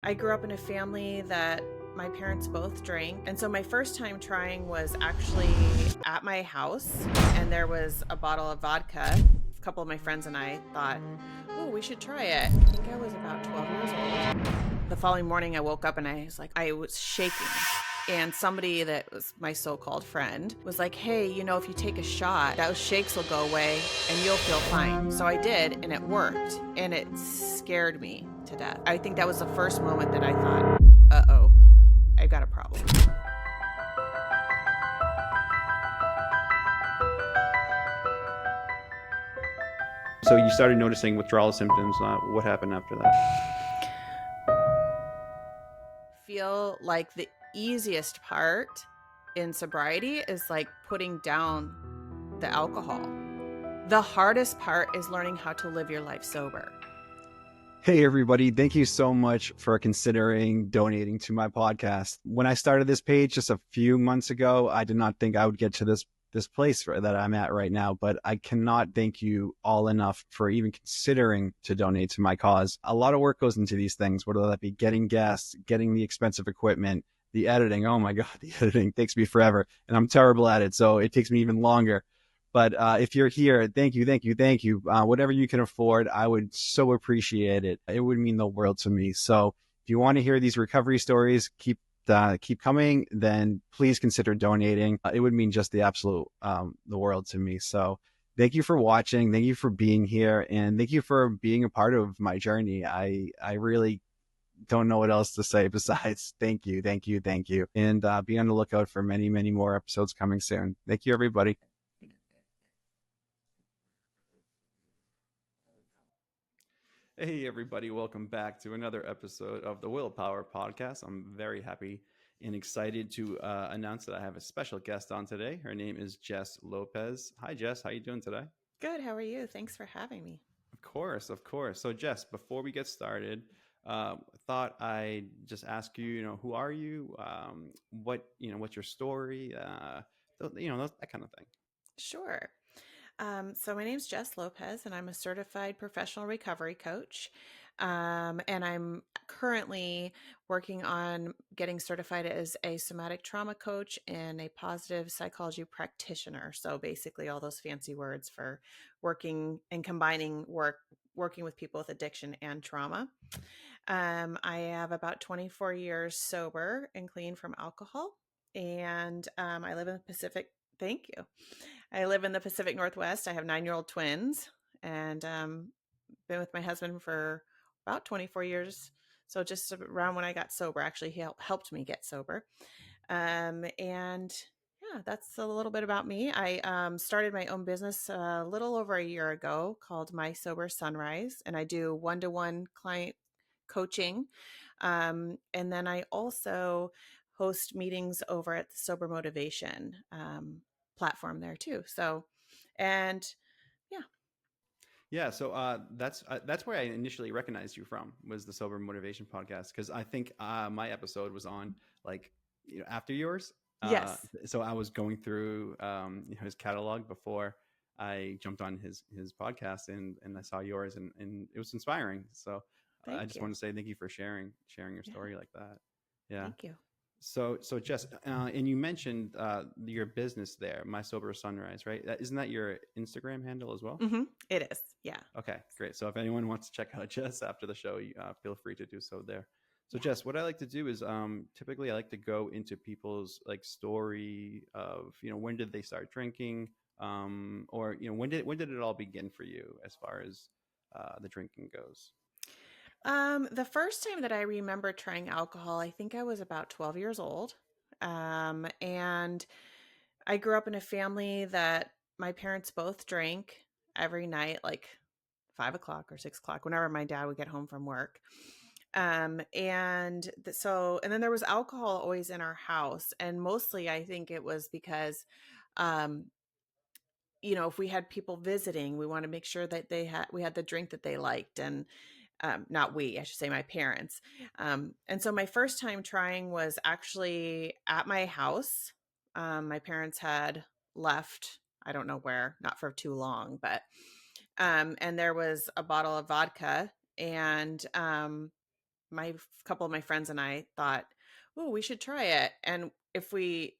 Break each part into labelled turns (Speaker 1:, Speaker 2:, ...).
Speaker 1: I grew up in a family that my parents both drank. And so my first time trying was actually at my house, and there was a bottle of vodka. A couple of my friends and I thought, oh, we should try it. I think I was about 12 years old. The following morning, I woke up and I was shaking. And somebody that was my so-called friend was like, hey, if you take a shot, those shakes will go away and you'll feel fine. So I did, and it worked, and it scared me to death. I think that was the first moment that I thought, uh-oh, I've got a problem.
Speaker 2: So you started noticing withdrawal symptoms. What happened after that?
Speaker 1: Feel like the easiest part in sobriety is like putting down the alcohol. The hardest part is learning how to live your life sober.
Speaker 3: Hey, everybody. Thank you so much for considering donating to my podcast. When I started this page just a few months ago, I did not think I would get to this place that I'm at right now, but I cannot thank you all enough for even considering to donate to my cause. A lot of work goes into these things, whether that be getting guests, getting the expensive equipment, the editing. Oh my God, the editing takes me forever, and I'm terrible at it, so it takes me even longer. But if you're here, thank you, thank you, thank you. Whatever you can afford, I would so appreciate it. It would mean the world to me. So if you want to hear these recovery stories, keep coming, then please consider donating. It would mean just the absolute the world to me. So thank you for watching. Thank you for being here. And thank you for being a part of my journey. I really don't know what else to say besides thank you, thank you, thank you. And be on the lookout for many, many more episodes coming soon. Thank you, everybody.
Speaker 2: Hey, everybody. Welcome back to another episode of the Willpower Podcast. I'm very happy and excited to announce that I have a special guest on today. Her name is Jess Lopez. Hi, Jess. How you doing today?
Speaker 1: Good. How are you? Thanks for having me.
Speaker 2: Of course, of course. So, Jess, before we get started, thought I'd just ask you, who are you? What's your story? That kind of thing.
Speaker 1: Sure. So my name's Jess Lopez, and I'm a certified professional recovery coach. And I'm currently working on getting certified as a somatic trauma coach and a positive psychology practitioner. So basically all those fancy words for working and combining working with people with addiction and trauma. I have about 24 years sober and clean from alcohol. And I live in the Pacific. Thank you. I live in the Pacific Northwest. I have 9-year-old twins, and been with my husband for about 24 years. So just around when I got sober, actually, he helped me get sober. And yeah, that's a little bit about me. I started my own business a little over a year ago called My Sober Sunrise, and I do one-to-one client coaching. And then I also host meetings over at the Sober Motivation platform there too. So, and yeah.
Speaker 2: Yeah, so that's where I initially recognized you from, was the Sober Motivation podcast, because I think my episode was on after yours.
Speaker 1: Yes.
Speaker 2: So I was going through his catalog before I jumped on his podcast, and I saw yours, and it was inspiring. So I just want to say thank you for sharing your story like that. Yeah.
Speaker 1: Thank you.
Speaker 2: So Jess, and you mentioned your business there, My Sober Sunrise, right? Isn't that your Instagram handle as well?
Speaker 1: Mm-hmm. It is. Yeah.
Speaker 2: Okay, great. So if anyone wants to check out Jess after the show, feel free to do so there. So Jess, what I like to do is typically I like to go into people's story of when did they start drinking, or when did it all begin for you as far as the drinking goes.
Speaker 1: The first time that I remember trying alcohol, I think I was about 12 years old. And I grew up in a family that my parents both drank every night, like 5 o'clock or 6 o'clock, whenever my dad would get home from work. And then there was alcohol always in our house. And mostly I think it was because, if we had people visiting, we want to make sure that we had the drink that they liked, and not we, I should say my parents. And so my first time trying was actually at my house. My parents had left, I don't know where, not for too long, but, and there was a bottle of vodka, and couple of my friends and I thought, oh, we should try it. And if we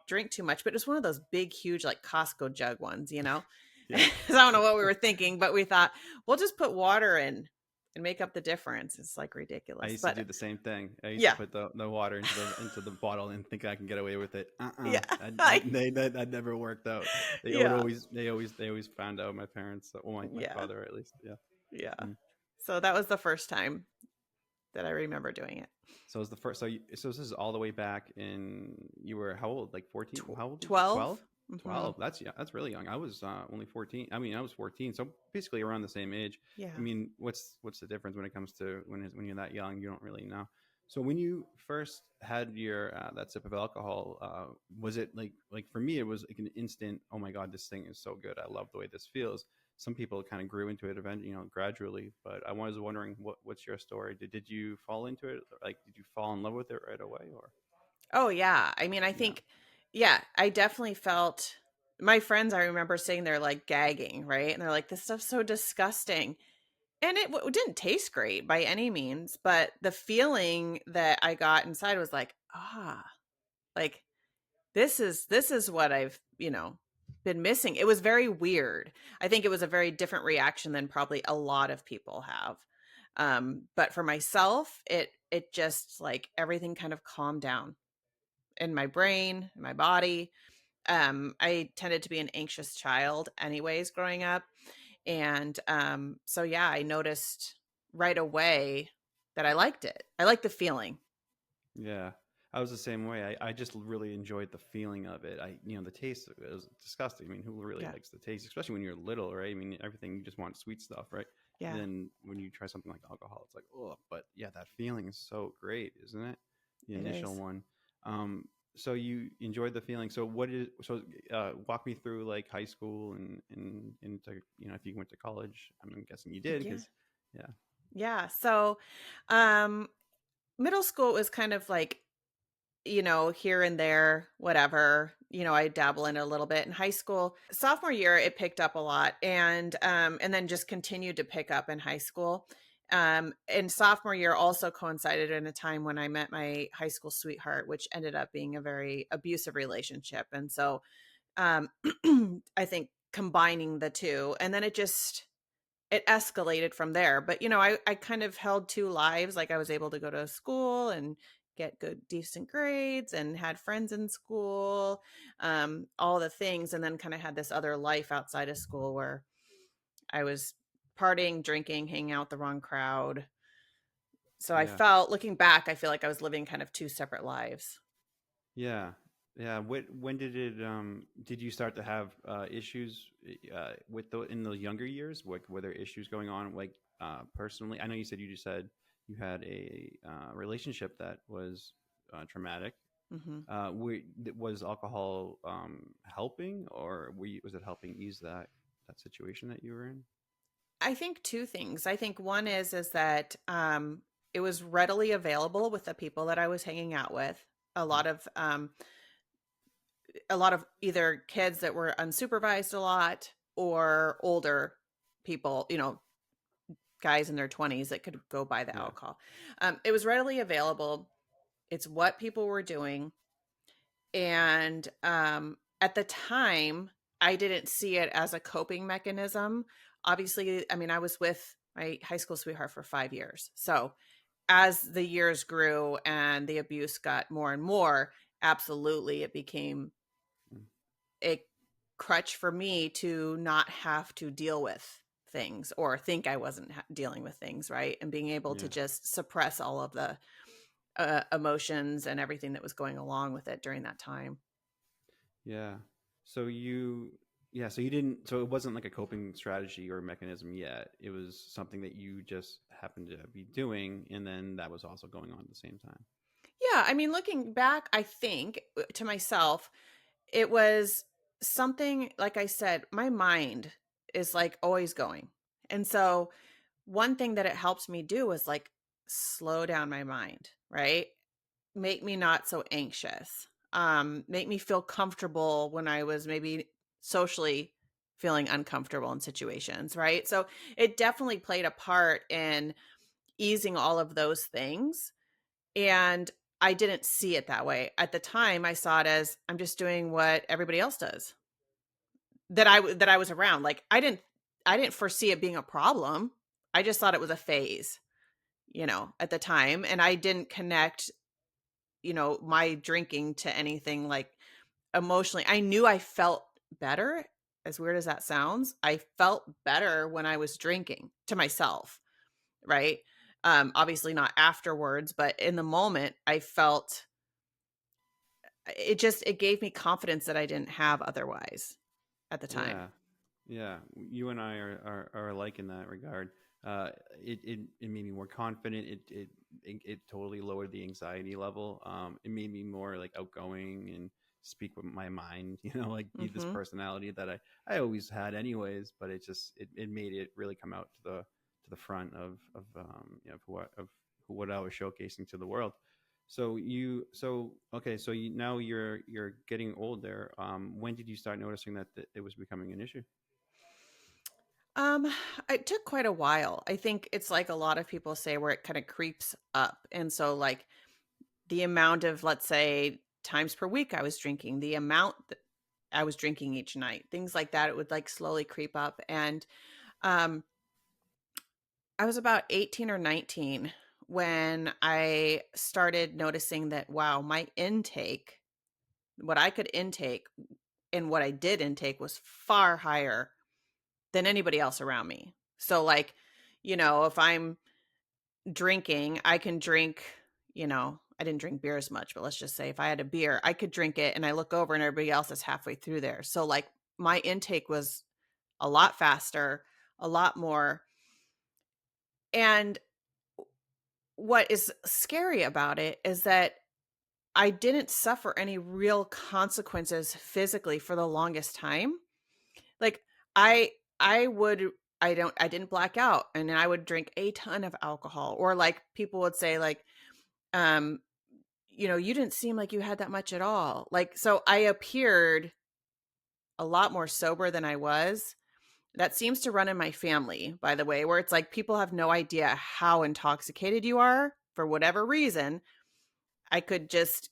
Speaker 1: drink too much, but it's one of those big, huge, like Costco jug ones, you know?
Speaker 2: Yeah.
Speaker 1: So I don't know what we were thinking, but we thought we'll just put water in and make up the difference. It's like
Speaker 2: I
Speaker 1: ridiculous,
Speaker 2: used to
Speaker 1: but
Speaker 2: do the same thing. I used to
Speaker 1: yeah,
Speaker 2: put the water into the bottle and think I can get away with it.
Speaker 1: yeah,
Speaker 2: That never worked out.
Speaker 1: yeah,
Speaker 2: They always found out, my parents. Well, my
Speaker 1: yeah,
Speaker 2: father at least. Yeah.
Speaker 1: yeah.
Speaker 2: Mm.
Speaker 1: So that was the first time that I remember doing it.
Speaker 2: So it was the first. So this is all the way back in. You were how old? Like 14? How old?
Speaker 1: 12.
Speaker 2: 12?
Speaker 1: Mm-hmm.
Speaker 2: 12. That's yeah. That's really young. I was only 14. I mean, I was 14. So basically around the same age.
Speaker 1: Yeah.
Speaker 2: I mean, what's the difference when it comes to when you're that young? You don't really know. So when you first had your that sip of alcohol, was it like for me it was like an instant. Oh my God, this thing is so good. I love the way this feels. Some people kind of grew into it eventually, gradually. But I was wondering, what's your story? Did you fall into it? Like, did you fall in love with it right away, or
Speaker 1: Oh, yeah. I mean, I
Speaker 2: yeah,
Speaker 1: think, yeah, I definitely felt my friends, I remember sitting there like gagging, right? And they're like, this stuff's so disgusting. And it didn't taste great by any means, but the feeling that I got inside was like, like this is what I've, been missing. It was very weird. I think it was a very different reaction than probably a lot of people have. But for myself, it just like everything kind of calmed down in my brain, in my body. I tended to be an anxious child anyways growing up. And so yeah, I noticed right away that I liked it. I liked the feeling.
Speaker 2: yeah? I was the same way. I just really enjoyed the feeling of it. The taste was disgusting. I mean, who really
Speaker 1: Yeah.
Speaker 2: likes the taste, especially when you're little, right? I mean, everything you just want sweet stuff, right? And
Speaker 1: Yeah,
Speaker 2: then when you try something like alcohol, it's like, oh, but yeah, that feeling is so great, isn't it? The
Speaker 1: it
Speaker 2: initial
Speaker 1: is.
Speaker 2: one. So you enjoyed the feeling. So walk me through like high school and into if you went to college. I'm guessing you did
Speaker 1: Yeah.
Speaker 2: because yeah,
Speaker 1: Yeah. So um middle school was kind of like, here and there, whatever, I dabble in it a little bit. In high school, sophomore year, it picked up a lot and then just continued to pick up in high school. And sophomore year also coincided in a time when I met my high school sweetheart, which ended up being a very abusive relationship. And so um I think combining the two, and then it escalated from there. But I kind of held two lives. Like I was able to go to school and get good decent grades and had friends in school, all the things, and then kind of had this other life outside of school where I was partying, drinking, hanging out with the wrong crowd. So I
Speaker 2: yeah.
Speaker 1: felt, looking back, I feel like I was living kind of two separate lives.
Speaker 2: Yeah. Yeah. When did you start to have issues with in the younger years? Like, were there issues going on like personally? I know you just said you had a relationship that was traumatic.
Speaker 1: Hmm.
Speaker 2: Was alcohol helping, or was it helping ease that situation that you were in?
Speaker 1: I think two things. I think one is that it was readily available with the people that I was hanging out with. A
Speaker 2: Mm.
Speaker 1: lot of either kids that were unsupervised a lot or older people, guys in their 20s that could go buy the
Speaker 2: Yeah.
Speaker 1: alcohol. It was readily available. It's what people were doing. And at the time, I didn't see it as a coping mechanism. Obviously, I mean, I was with my high school sweetheart for 5 years. So as the years grew and the abuse got more and more, absolutely, it became
Speaker 2: Mm.
Speaker 1: a crutch for me to not have to deal with things or think I wasn't dealing with things, right? And being able to
Speaker 2: Yeah.
Speaker 1: just suppress all of the emotions and everything that was going along with it during that time.
Speaker 2: Yeah. So so you didn't, so it wasn't like a coping strategy or mechanism yet. It was something that you just happened to be doing, and then that was also going on at the same time.
Speaker 1: Yeah, I mean, looking back, I think to myself, it was something, like I said, my mind is like always going. And so one thing that it helped me do was like slow down my mind, right? Make me not so anxious. Make me feel comfortable when I was maybe socially feeling uncomfortable in situations, right? So it definitely played a part in easing all of those things. And I didn't see it that way. At the time, I saw it as I'm just doing what everybody else does that I was around. Like I didn't foresee it being a problem. I just thought it was a phase, at the time, and I didn't connect, my drinking to anything like emotionally. I knew I felt better, as weird as that sounds. I felt better when I was drinking to myself, right? Obviously not afterwards, but in the moment I felt it gave me confidence that I didn't have otherwise at the time.
Speaker 2: Yeah, yeah. You and I are alike in that regard. Uh, it made me more confident. It totally lowered the anxiety level. It made me more like outgoing and speak with my mind. Like be this
Speaker 1: Mhm.
Speaker 2: personality that I always had anyways. But it made it really come out to the front of what I was showcasing to the world. So okay, so now you're getting older. When did you start noticing that it was becoming an issue?
Speaker 1: Um, it took quite a while. I think it's like a lot of people say where it kind of creeps up. And so like the amount of, let's say, times per week I was drinking, the amount that I was drinking each night, things like that, it would like slowly creep up. And um I was about 18 or 19 when I started noticing that wow, my intake, what I could intake and what I did intake was far higher than anybody else around me. So like, if I'm drinking, I can drink, I didn't drink beer as much, but let's just say if I had a beer, I could drink it and I look over and everybody else is halfway through there. So like my intake was a lot faster, a lot more. And what is scary about it is that I didn't suffer any real consequences physically for the longest time. Like I I would I didn't black out and I would drink a ton of alcohol, or like people would say like um you didn't seem like you had that much at all. Like so I appeared a lot more sober than I was. That seems to run in my family, by the way, where it's like people have no idea how intoxicated you are for whatever reason. I could just,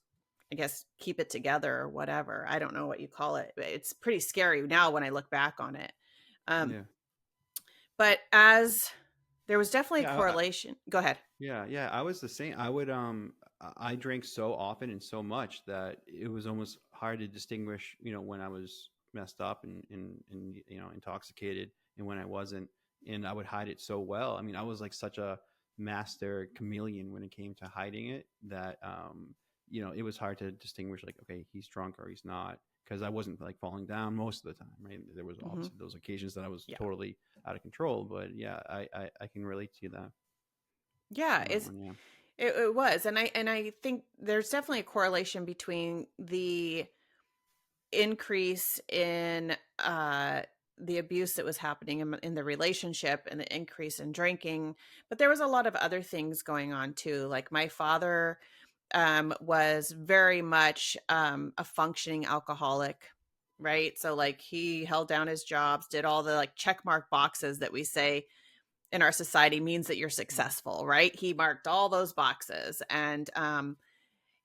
Speaker 1: I guess, keep it together or whatever. I don't know what you call it. It's pretty scary now when I look back on it. Um,
Speaker 2: Yeah.
Speaker 1: but as there was definitely a
Speaker 2: Yeah,
Speaker 1: correlation. Go ahead.
Speaker 2: yeah. I was the same. I drank so often and so much that it was almost hard to distinguish, when I was messed up and intoxicated and when I wasn't. And I would hide it so well. I mean, I was like such a master chameleon when it came to hiding it that it was hard to distinguish like, okay, he's drunk or he's not, because I wasn't like falling down most of the time, right? There was
Speaker 1: Hmm.
Speaker 2: obviously those occasions that I was
Speaker 1: Yeah.
Speaker 2: totally out of control, but yeah, I can relate to that
Speaker 1: Yeah.
Speaker 2: on that one. Yeah.
Speaker 1: It was. And I think there's definitely a correlation between the increase in the abuse that was happening in the relationship and the increase in drinking, but there was a lot of other things going on too. Like my father was very much a functioning alcoholic, right? So like he held down his jobs, did all the like check mark boxes that we say in our society means that you're successful, right? He marked all those boxes. And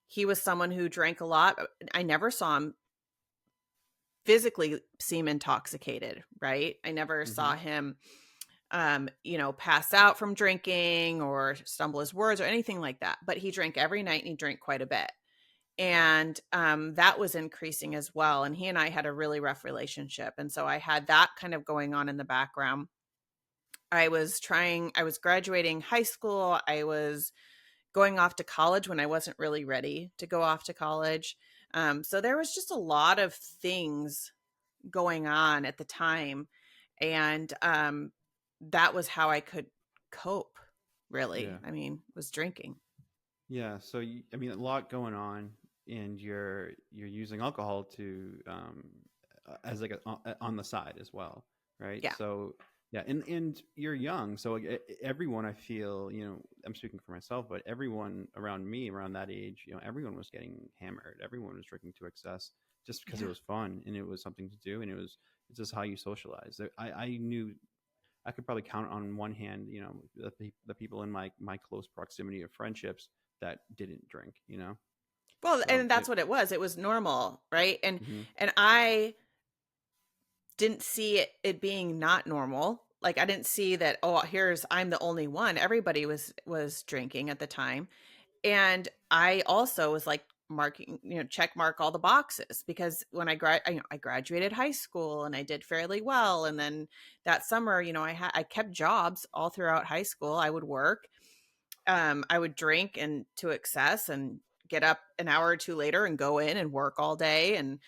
Speaker 1: he was someone who drank a lot. I never saw him physically seem intoxicated, right? I never
Speaker 2: Hmm.
Speaker 1: saw him pass out from drinking or stumble his words or anything like that. But he drank every night and he drank quite a bit. And that was increasing as well. And he and I had a really rough relationship. And so I had that kind of going on in the background. I was graduating high school. I was going off to college when I wasn't really ready to go off to college. So there was just a lot of things going on at the time. And that was how I could cope, really.
Speaker 2: Yeah.
Speaker 1: I mean, was drinking.
Speaker 2: Yeah. So I mean, a lot going on, and you're using alcohol to as like on the side as well, right?
Speaker 1: Yeah.
Speaker 2: So yeah, and you're young, so like, everyone, I feel, I'm speaking for myself, but everyone around me around that age, everyone was getting hammered, everyone was drinking to excess just because it
Speaker 1: Yeah.
Speaker 2: was fun and it was something to do, and it's just how you socialize. I knew I could probably count on one hand, the people in my close proximity of friendships that didn't drink,
Speaker 1: Well,
Speaker 2: So
Speaker 1: and that's what it was. It was normal, right? And
Speaker 2: mhm,
Speaker 1: and I didn't see it being not normal. Like I didn't see that, oh, here's I'm the only one. Everybody was drinking at the time. And I also was like marking, check mark all the boxes because when I graduated high school and I did fairly well. And then that summer, I kept jobs all throughout high school. I would work, I would drink and to excess and get up an hour or two later and go in and work all day. And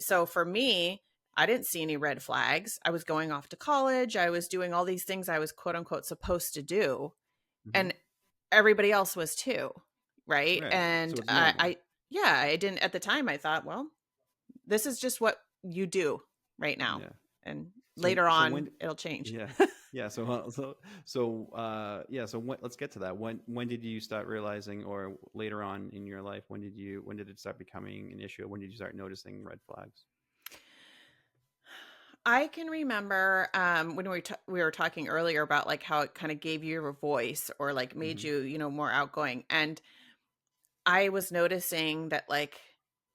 Speaker 1: so for me, I didn't see any red flags. I was going off to college. I was doing all these things I was quote unquote supposed to do.
Speaker 2: mhm.
Speaker 1: And everybody else was too. Right.
Speaker 2: Right. So
Speaker 1: And
Speaker 2: it's normal.
Speaker 1: yeah, I didn't at the time. I thought, well, this is just what you do right now.
Speaker 2: Yeah.
Speaker 1: And
Speaker 2: So
Speaker 1: later
Speaker 2: so
Speaker 1: on,
Speaker 2: when
Speaker 1: it'll change.
Speaker 2: yeah. Yeah, yeah, so let's get to that. When did you start realizing, or later on in your life, when did it start becoming an issue? When did you start noticing red flags?
Speaker 1: I can remember when we were talking earlier about like how it kind of gave you a voice or like made
Speaker 2: Hmm.
Speaker 1: you, more outgoing. And I was noticing that like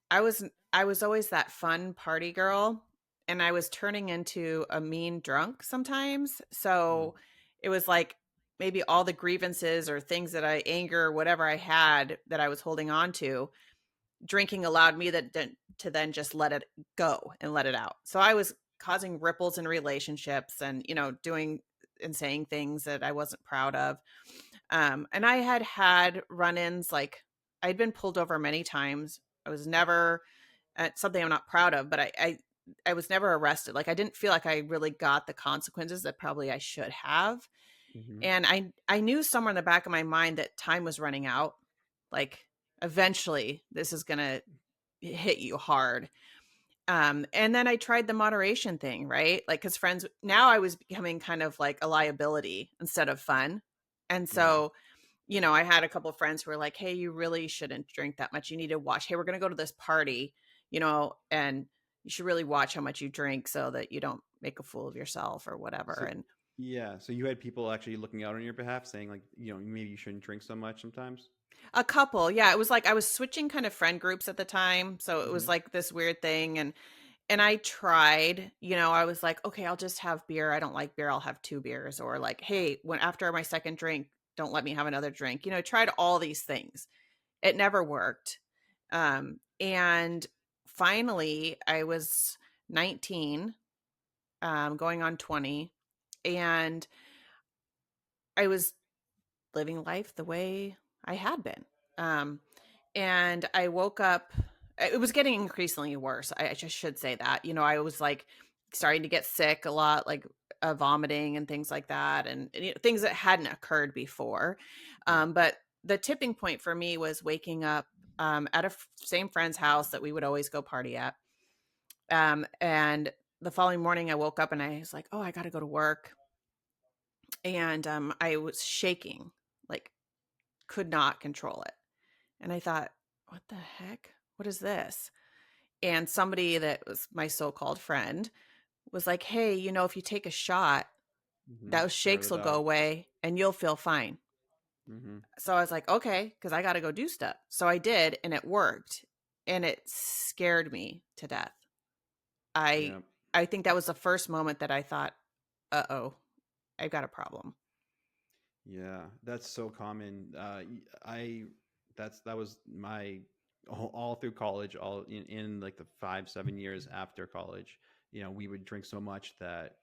Speaker 1: I was always that fun party girl and I was turning into a mean drunk sometimes.
Speaker 2: Mm,
Speaker 1: So it was like maybe all the grievances or things that I anger or whatever I had that I was holding on to, drinking allowed me to then just let it go and let it out. So I was causing ripples in relationships and, doing and saying things that I wasn't proud of. And I had run-ins, like I'd been pulled over many times. I was never something I'm not proud of, but I was never arrested. Like I didn't feel like I really got the consequences that probably I should have.
Speaker 2: mhm.
Speaker 1: And I knew somewhere in the back of my mind that time was running out. Like eventually this is going to hit you hard. And then I tried the moderation thing, right? Like, cause friends, now I was becoming kind of like a liability instead of fun. And
Speaker 2: Yeah.
Speaker 1: so, I had a couple of friends who were like, hey, you really shouldn't drink that much. You need to watch. Hey, we're going to go to this party, and you should really watch how much you drink so that you don't make a fool of yourself or whatever.
Speaker 2: So
Speaker 1: And
Speaker 2: yeah, so you had people actually looking out on your behalf, saying like, maybe you shouldn't drink so much sometimes.
Speaker 1: a couple, yeah, it was like I was switching kind of friend groups at the time. So it was
Speaker 2: Hmm.
Speaker 1: like this weird thing. And I tried, I was like, okay, I'll just have beer. I don't like beer. I'll have two beers. Or like, hey, when after my second drink, don't let me have another drink. I tried all these things. It never worked. And finally, I was 19, going on 20, and I was living life the way I had been. Um, and I woke up, it was getting increasingly worse. I just should say that. I was like starting to get sick a lot, like vomiting and things like that, and things that hadn't occurred before.
Speaker 2: Yeah.
Speaker 1: But the tipping point for me was waking up at a same friend's house that we would always go party at. And the following morning, I woke up and I was like, oh, I got to go to work. And I was shaking, like, could not control it. And I thought, what the heck? What is this? And somebody that was my so-called friend was like, hey, if you take a shot,
Speaker 2: Hmm.
Speaker 1: those
Speaker 2: Scare the
Speaker 1: shakes will go
Speaker 2: dog.
Speaker 1: away and you'll feel fine.
Speaker 2: Hmm.
Speaker 1: So I was like, okay, because I got to go do stuff. So I did, and it worked. And it scared me to death. I
Speaker 2: Yeah.
Speaker 1: I think that was the first moment that I thought, uh-oh, I've got a problem.
Speaker 2: Yeah, that's so common. I that was my all through college, all in like the 5 7 years after college. We would drink so much that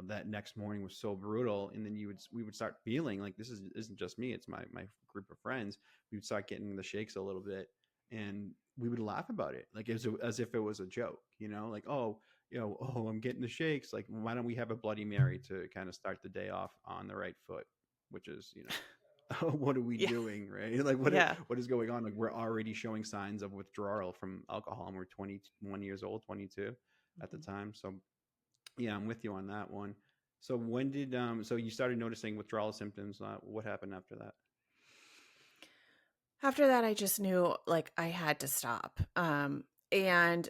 Speaker 2: that next morning was so brutal, and then we would start feeling like this isn't just me; it's my group of friends. We would start getting the shakes a little bit, and we would laugh about it, like as if it was a joke. Like, oh, oh, I'm getting the shakes. Like, why don't we have a Bloody Mary to kind of start the day off on the right foot? Which is, what are we
Speaker 1: Yeah.
Speaker 2: doing, right? Like,
Speaker 1: Yeah.
Speaker 2: what is going on? Like, we're already showing signs of withdrawal from alcohol, and we're 21 years old, 22 at the
Speaker 1: Mhm.
Speaker 2: time. So yeah, I'm with you on that one. So when did so you started noticing withdrawal symptoms? What happened after that?
Speaker 1: After that, I just knew like I had to stop. And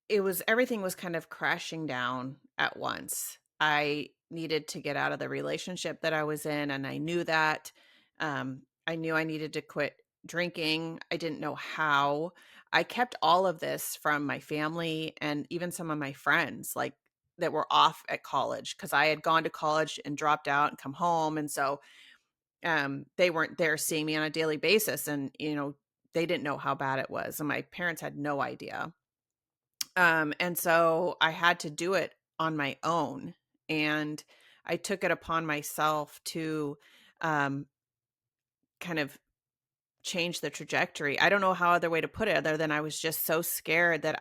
Speaker 1: it was everything was kind of crashing down at once. needed to get out of the relationship that I was in, and I knew that. I knew I needed to quit drinking. I didn't know how. I kept all of this from my family and even some of my friends, like that were off at college, because I had gone to college and dropped out and come home. And so they weren't there seeing me on a daily basis. And, they didn't know how bad it was. And my parents had no idea. And so I had to do it on my own. And I took it upon myself to um, kind of change the trajectory. I don't know how other way to put it other than I was just so scared that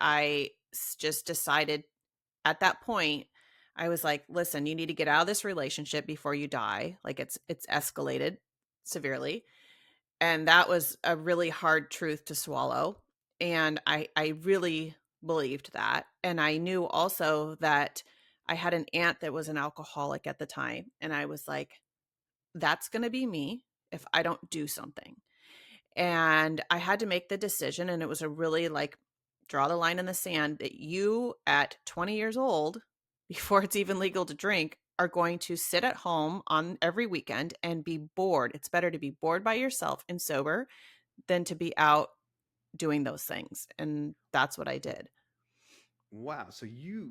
Speaker 1: just decided at that point. I was like, listen, you need to get out of this relationship before you die. Like it's escalated severely. And that was a really hard truth to swallow. And I really believed that. And I knew also that I had an aunt that was an alcoholic at the time. And I was like, that's going to be me if I don't do something. And I had to make the decision. And it was a really like, draw the line in the sand that you at 20 years old, before it's even legal to drink, are going to sit at home on every weekend and be bored. It's better to be bored by yourself and sober than to be out doing those things. And that's what I did.
Speaker 2: Wow. So you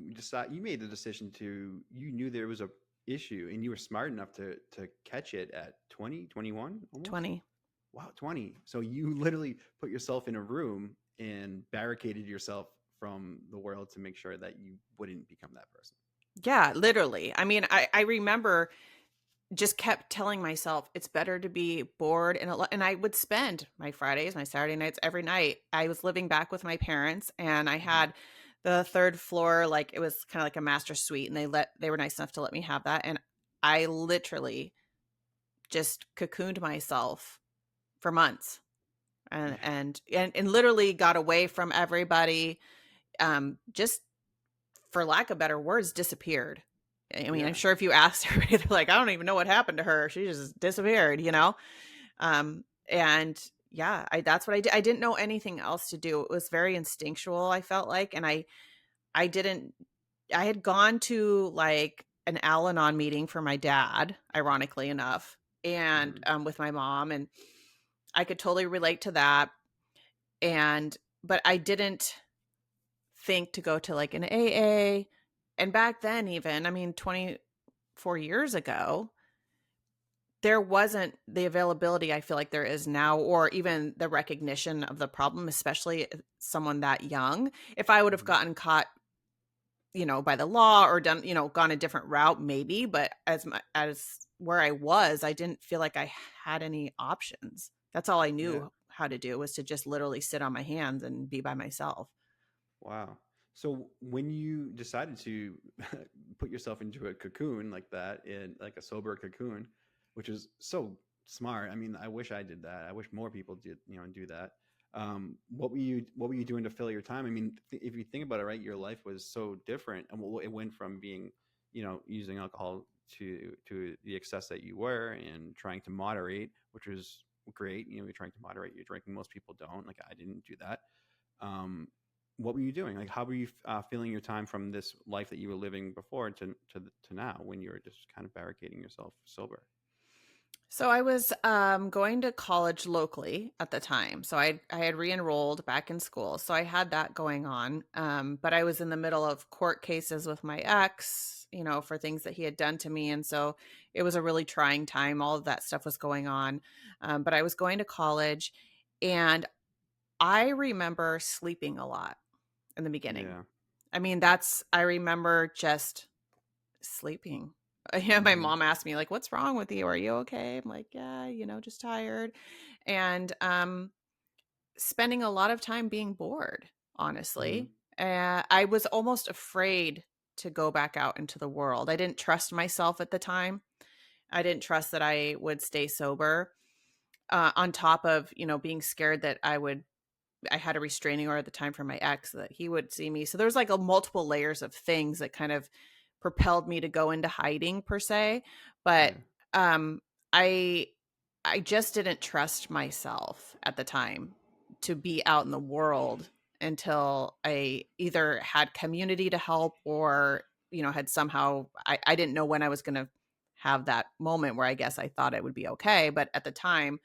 Speaker 2: made the decision you knew there was a issue and you were smart enough to catch it at 20, 21 almost.
Speaker 1: 20.
Speaker 2: Wow, 20. So you literally put yourself in a room and barricaded yourself from the world to make sure that you wouldn't become that person.
Speaker 1: Yeah, literally. I mean, I remember just kept telling myself it's better to be bored. And I would spend my Fridays, my Saturday nights, every night. I was living back with my parents, and I
Speaker 2: Mhm.
Speaker 1: had the third floor, like it was kind of like a master suite, and they were nice enough to let me have that. And I literally just cocooned myself for months, and
Speaker 2: Yeah.
Speaker 1: and literally got away from everybody. Just for lack of better words, disappeared. I mean, I'm
Speaker 2: Yeah.
Speaker 1: sure if you asked her, they're like, I don't even know what happened to her. She just disappeared. And yeah, that's what I did. I didn't know anything else to do. It was very instinctual, I felt like. And I didn't, I had gone to like an Al Anon meeting for my dad, ironically enough, and
Speaker 2: Mhm.
Speaker 1: with my mom. And I could totally relate to that. But I didn't think to go to like an AA. And back then, even, I mean, 24 years ago, there wasn't the availability I feel like there is now, or even the recognition of the problem, especially someone that young. If I would have
Speaker 2: Mhm.
Speaker 1: gotten caught, by the law or done, gone a different route, maybe, but as where I was, I didn't feel like I had any options. That's all I
Speaker 2: Yeah.
Speaker 1: knew how to do, was to just literally sit on my hands and be by myself.
Speaker 2: Wow. So when you decided to put yourself into a cocoon like that, in like a sober cocoon, which is so smart. I mean, I wish I did that. I wish more people did, do that. What were you doing to fill your time? I mean, if you think about it, right, your life was so different, and it went from being, using alcohol to the excess that you were, and trying to moderate, which was great. You're trying to moderate your drinking. Most people don't. Like, I didn't do that. um, what were you doing? Like, how were you filling your time from this life that you were living before to now, when you were just kind of barricading yourself sober?
Speaker 1: So I was going to college locally at the time. So I had re-enrolled back in school. So I had that going on. But I was in the middle of court cases with my ex, for things that he had done to me. And so it was a really trying time. All of that stuff was going on. But I was going to college, and I remember sleeping a lot in the beginning.
Speaker 2: Yeah.
Speaker 1: I mean, I remember just sleeping. Yeah, my
Speaker 2: Hmm.
Speaker 1: mom asked me like, "What's wrong with you? Are you okay?" I'm like, "Yeah, just tired." And spending a lot of time being bored,
Speaker 2: Hmm.
Speaker 1: honestly. I was almost afraid to go back out into the world. I didn't trust myself at the time. I didn't trust that I would stay sober. On top of, being scared that I had a restraining order at the time from my ex, that he would see me. So there was like a multiple layers of things that kind of propelled me to go into hiding per se. But
Speaker 2: Yeah.
Speaker 1: um I I just didn't trust myself at the time to be out in the world until I either had community to help, or had somehow, I didn't know when I was going to have that moment where I guess I thought it would be okay. But at the time,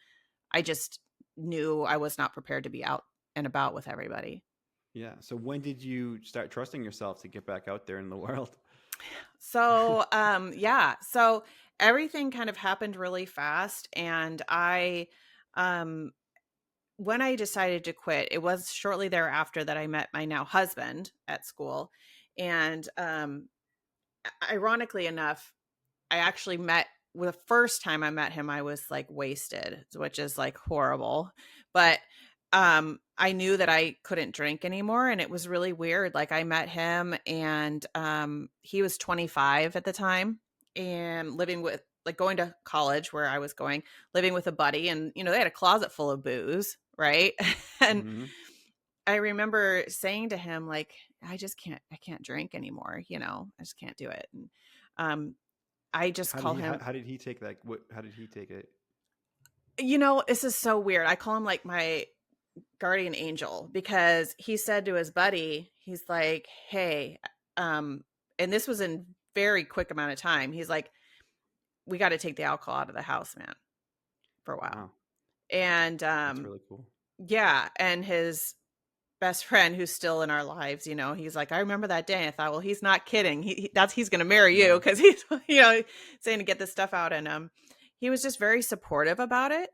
Speaker 1: I just knew I was not prepared to be out and about with everybody.
Speaker 2: Yeah. So when did you start trusting yourself to get back out there in the world?
Speaker 1: So, yeah, so everything kind of happened really fast. And um, when I decided to quit, it was shortly thereafter that I met my now husband at school. And ironically enough, I actually met the first time I met him, I was like wasted, which is like horrible. But I knew that I couldn't drink anymore, and it was really weird. Like I met him, and he was 25 at the time and living with, like, going to college where I was going, living with a buddy, and they had a closet full of booze, right? And
Speaker 2: Hmm.
Speaker 1: I remember saying to him, like, I can't drink anymore, I just can't do it. And um I just call him,
Speaker 2: How did he take that? How did he take it?
Speaker 1: this is so weird. I call him like my guardian angel, because he said to his buddy, he's like, "Hey," and this was in very quick amount of time. He's like, "We got to take the alcohol out of the house, man, for a while."
Speaker 2: Wow.
Speaker 1: And
Speaker 2: That's really cool.
Speaker 1: yeah, and his best friend, who's still in our lives, he's like, "I remember that day." And I thought, well, he's not kidding. He's going to marry you,
Speaker 2: Yeah.
Speaker 1: because he's saying to get this stuff out. And he was just very supportive about it,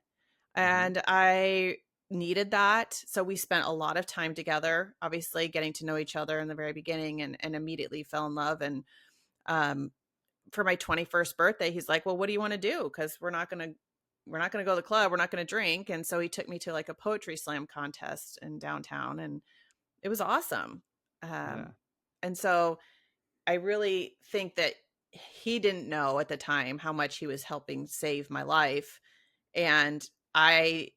Speaker 2: Hmm.
Speaker 1: and I needed that. So we spent a lot of time together, obviously getting to know each other in the very beginning, and immediately fell in love. And um, for my 21st birthday, he's like, "Well, what do you want to do? Because we're not going to go to the club. We're not going to drink." And so he took me to like a poetry slam contest in downtown, and it was awesome.
Speaker 2: Yeah.
Speaker 1: Um, and so I really think that he didn't know at the time how much he was helping save my life. And I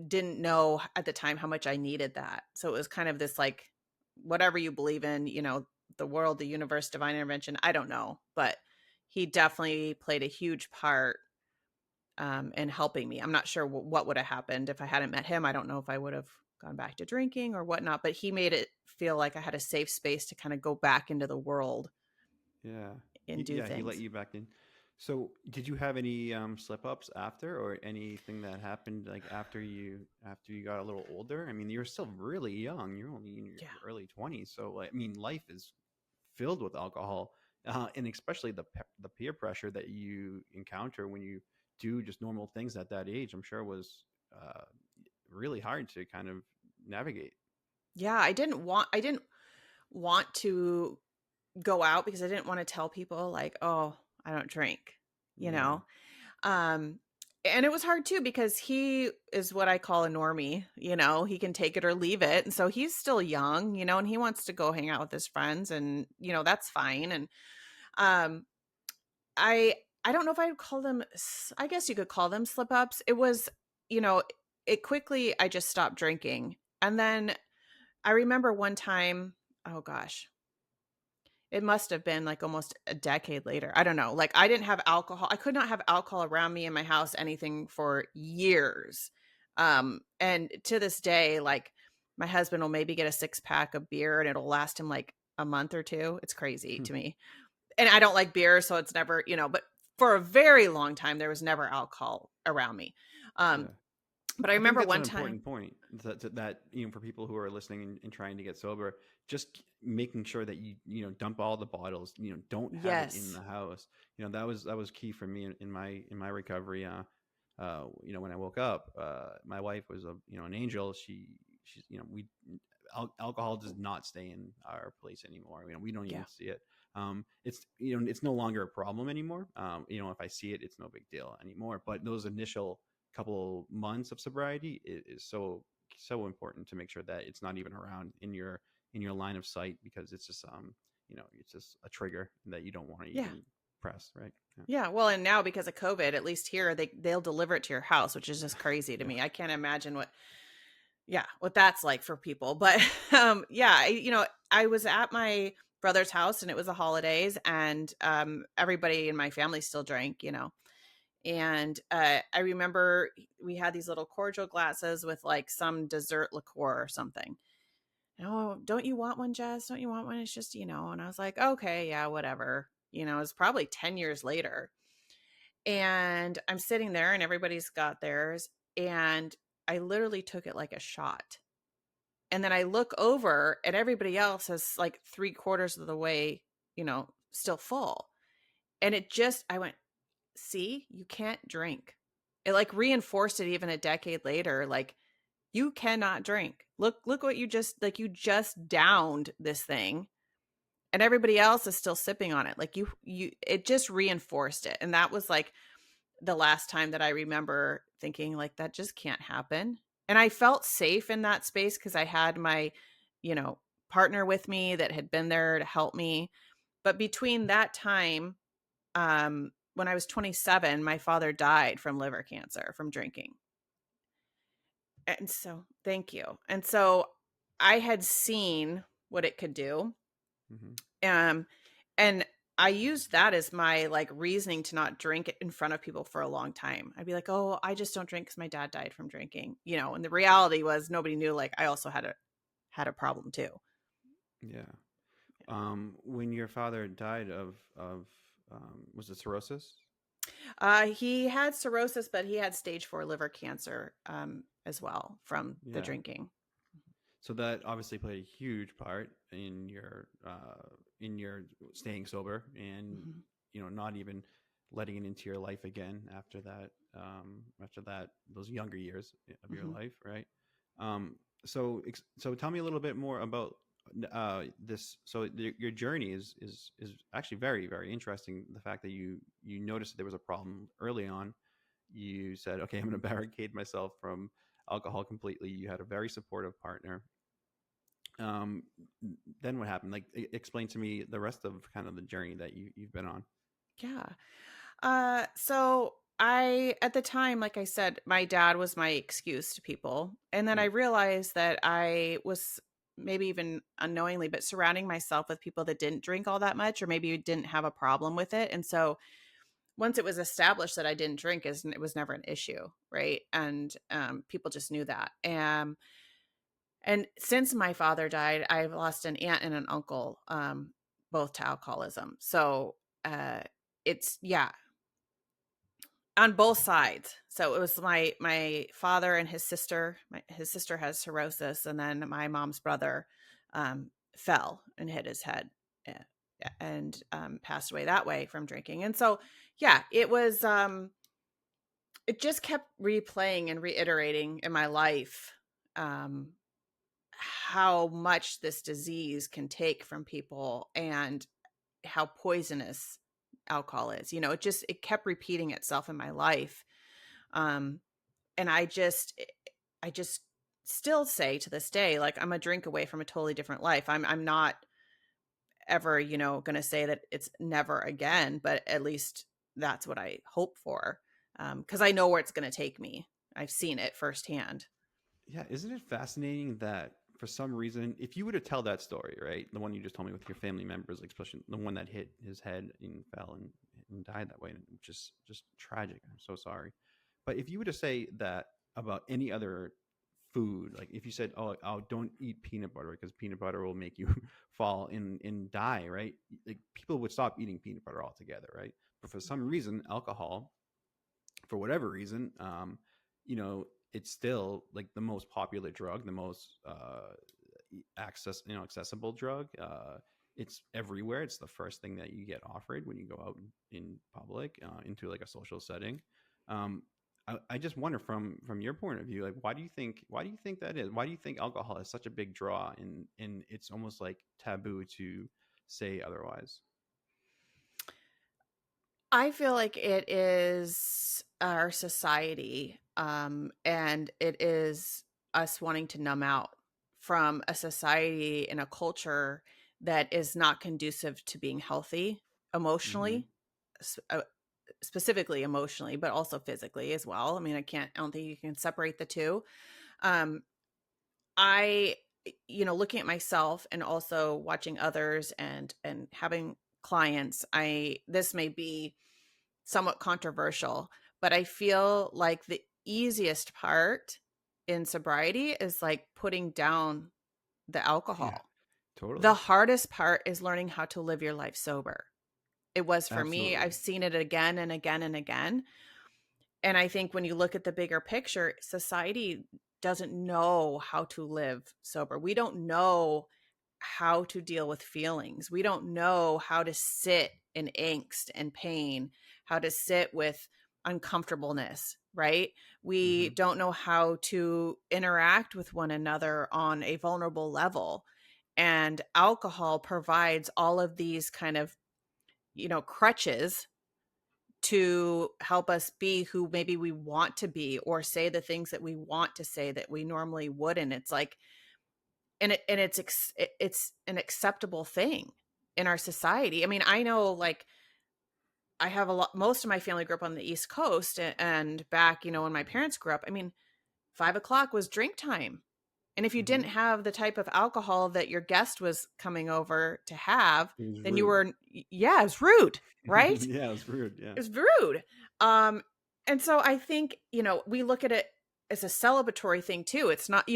Speaker 1: didn't know at the time how much I needed that. So it was kind of this, like, whatever you believe in, the world, the universe, divine intervention, I don't know. But he definitely played a huge part in helping me. I'm not sure what would have happened if I hadn't met him. I don't know if I would have gone back to drinking or whatnot, but he made it feel like I had a safe space to kind of go back into the world
Speaker 2: Yeah.
Speaker 1: and do
Speaker 2: He let
Speaker 1: things.
Speaker 2: you back in. So, did you have any slip ups after, or anything that happened like after you got a little older? I mean, you're still really young. You're only in your
Speaker 1: Yeah.
Speaker 2: early 20s. So, like, I mean, life is filled with alcohol, and especially the peer pressure that you encounter when you do just normal things at that age. I'm sure was uh, really hard to kind of navigate.
Speaker 1: Yeah, I didn't want to go out, because I didn't want to tell people, like, "Oh, I don't drink," you
Speaker 2: Yeah.
Speaker 1: know? Um, and it was hard too, because he is what I call a normie, he can take it or leave it. And so he's still young, and he wants to go hang out with his friends, and, that's fine. And um, I I don't know if I would call them, I guess you could call them slip ups. It was, you know, it quickly, I just stopped drinking. And then I remember one time, oh gosh, it must have been like almost a decade later. I don't know. Like, I didn't have alcohol. I could not have alcohol around me in my house, anything, for years. And to this day, like, my husband will maybe get a 6-pack of beer and it'll last him like a month or two. It's crazy to me. And I don't like beer, so it's never, but for a very long time there was never alcohol around me. Um,
Speaker 2: Yeah.
Speaker 1: but I
Speaker 2: I think
Speaker 1: remember
Speaker 2: that's an
Speaker 1: one time,
Speaker 2: important point that for people who are listening and trying to get sober, just making sure that you dump all the bottles, don't have it in
Speaker 1: yes,
Speaker 2: the house. That was key for me in my recovery. When I woke up, my wife was an angel. She's we alcohol does not stay in our place anymore. We don't even
Speaker 1: yeah,
Speaker 2: see it. It's no longer a problem anymore. If I see it, it's no big deal anymore. But those initial couple months of sobriety is so important to make sure that it's not even around in your line of sight, because it's just it's just a trigger that you don't want to
Speaker 1: yeah.
Speaker 2: even press, right? Yeah.
Speaker 1: Yeah, well, and now because of COVID, at least here they'll deliver it to your house, which is just crazy to
Speaker 2: Yeah.
Speaker 1: me. I can't imagine what that's like for people. But yeah, I was at my brother's house, and it was the holidays, and everybody in my family still drank. And I remember we had these little cordial glasses with like some dessert liqueur or something. oh, don't you want one, Jess? Don't you want one? It's just, and I was like, okay, yeah, whatever. It's probably 10 years later. And I'm sitting there and everybody's got theirs. And I literally took it like a shot. And then I look over and everybody else is like 3/4 of the way, still full. And I went, see, you can't drink. It like reinforced it even a decade later. Like, you cannot drink. Look what you just downed this thing and everybody else is still sipping on it. Like it just reinforced it. And that was like the last time that I remember thinking like that just can't happen. And I felt safe in that space because I had my, you know, partner with me that had been there to help me. But between that time, when I was 27, my father died from liver cancer from drinking. And so, thank you. And so I had seen what it could do. Um, and I used that as my like reasoning to not drink it in front of people for a long time. I'd be like, "Oh, I just don't drink because my dad died from drinking," And the reality was nobody knew. Like I also had a problem too.
Speaker 2: Yeah. When your father died of was it cirrhosis?
Speaker 1: He had cirrhosis, but he had stage 4 liver cancer as well from the
Speaker 2: Yeah.
Speaker 1: drinking.
Speaker 2: So that obviously played a huge part in your staying sober and not even letting it into your life again after that those younger years of your life, right? So tell me a little bit more about this. So your journey is actually very, very interesting. The fact that you noticed that there was a problem early on, you said, okay, I'm going to barricade myself from alcohol completely. You had a very supportive partner. um then what happened? Like, explain to me the rest of kind of the journey that you've been on.
Speaker 1: Yeah. So I, at the time, like I said, my dad was my excuse to people. And then I
Speaker 2: Yeah.
Speaker 1: realized that I was maybe even unknowingly, but surrounding myself with people that didn't drink all that much, or maybe didn't have a problem with it. And so once it was established that I didn't drink, it was never an issue. Right. And people just knew that. And since my father died, I've lost an aunt and an uncle, both to alcoholism. So it's, yeah, on both sides. So it was my father and his sister. His sister has cirrhosis, and then my mom's brother fell and hit his head, and passed away that way from drinking. And so, yeah, it was. It just kept replaying and reiterating in my life um, how much this disease can take from people and how poisonous alcohol is. It kept repeating itself in my life. Um, and I just still say to this day, like, I'm a drink away from a totally different life. I'm not ever, going to say that it's never again, but at least that's what I hope for. Cause I know where it's going to take me. I've seen it firsthand.
Speaker 2: Yeah, isn't it fascinating that for some reason, if you were to tell that story, right, the one you just told me with your family members, especially the one that hit his head and fell and died that way, and just tragic. I'm so sorry. But if you were to say that about any other food, like if you said, "Oh, don't eat peanut butter because peanut butter will make you fall and die," right? Like, people would stop eating peanut butter altogether, right? But for some reason, alcohol, for whatever reason, it's still like the most popular drug, the most accessible drug. It's everywhere. It's the first thing that you get offered when you go out in public, into like a social setting. Um, I just wonder from your point of view, like, why do you think that is? Why do you think alcohol is such a big draw, and it's almost like taboo to say otherwise?
Speaker 1: I feel like it is our society, and it is us wanting to numb out from a society and a culture that is not conducive to being healthy
Speaker 2: Mm-hmm.
Speaker 1: emotionally, s- uh, specifically emotionally, but also physically as well. I mean, I don't think you can separate the two. Um, I, looking at myself and also watching others and having clients, this may be somewhat controversial, but I feel like the easiest part in sobriety is like putting down the
Speaker 2: Yeah,
Speaker 1: alcohol. The
Speaker 2: totally.
Speaker 1: hardest part is learning how to live your life sober. It was for me.
Speaker 2: Absolutely.
Speaker 1: I've seen it again and again and again. And I think when you look at the bigger picture, society doesn't know how to live sober. We don't know how to deal with feelings. We don't know how to sit in angst and pain, how to sit with uncomfortableness, right? We
Speaker 2: Hmm.
Speaker 1: don't know how to interact with one another on a vulnerable level. And alcohol provides all of these kind of, crutches to help us be who maybe we want to be, or say the things that we want to say that we normally wouldn't. It's like, it's an acceptable thing in our society. I mean, I know, like, I have a lot, most of my family grew up on the East Coast, and back, when my parents grew up, I mean, 5 o'clock was drink time. And if you
Speaker 2: Hmm.
Speaker 1: didn't have the type of alcohol that your guest was coming over to have,
Speaker 2: It was
Speaker 1: then you
Speaker 2: rude.
Speaker 1: were, yeah, it's rude, right?
Speaker 2: Yeah, it was rude. Yeah.
Speaker 1: It was rude. Um, and so I think, we look at it as a celebratory thing too. It's not,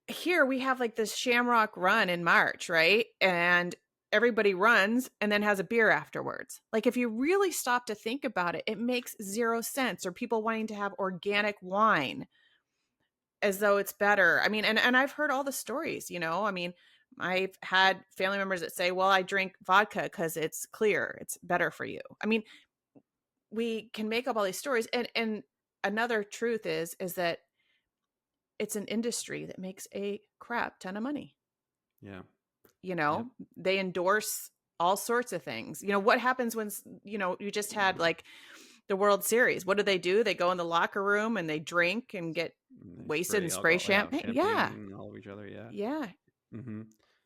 Speaker 1: here we have like this Shamrock Run in March, right? And everybody runs and then has a beer afterwards. Like, if you really stop to think about it, it makes zero sense. Or people wanting to have organic wine as though it's better. I mean, and I've heard all the stories, I mean, I've had family members that say, well, I drink vodka because it's clear, it's better for you. I mean, we can make up all these stories. And another truth is that it's an industry that makes a crap ton of money.
Speaker 2: Yeah.
Speaker 1: you
Speaker 2: Yep.
Speaker 1: know they endorse all sorts of things. What happens when you just had like the World Series? What do? They go in the locker room and they drink and get
Speaker 2: And they
Speaker 1: wasted
Speaker 2: spray
Speaker 1: and spray
Speaker 2: alcohol, yeah,
Speaker 1: champagne. Yeah,
Speaker 2: champagne all over each other. Yeah.
Speaker 1: yeah.
Speaker 2: Hmm.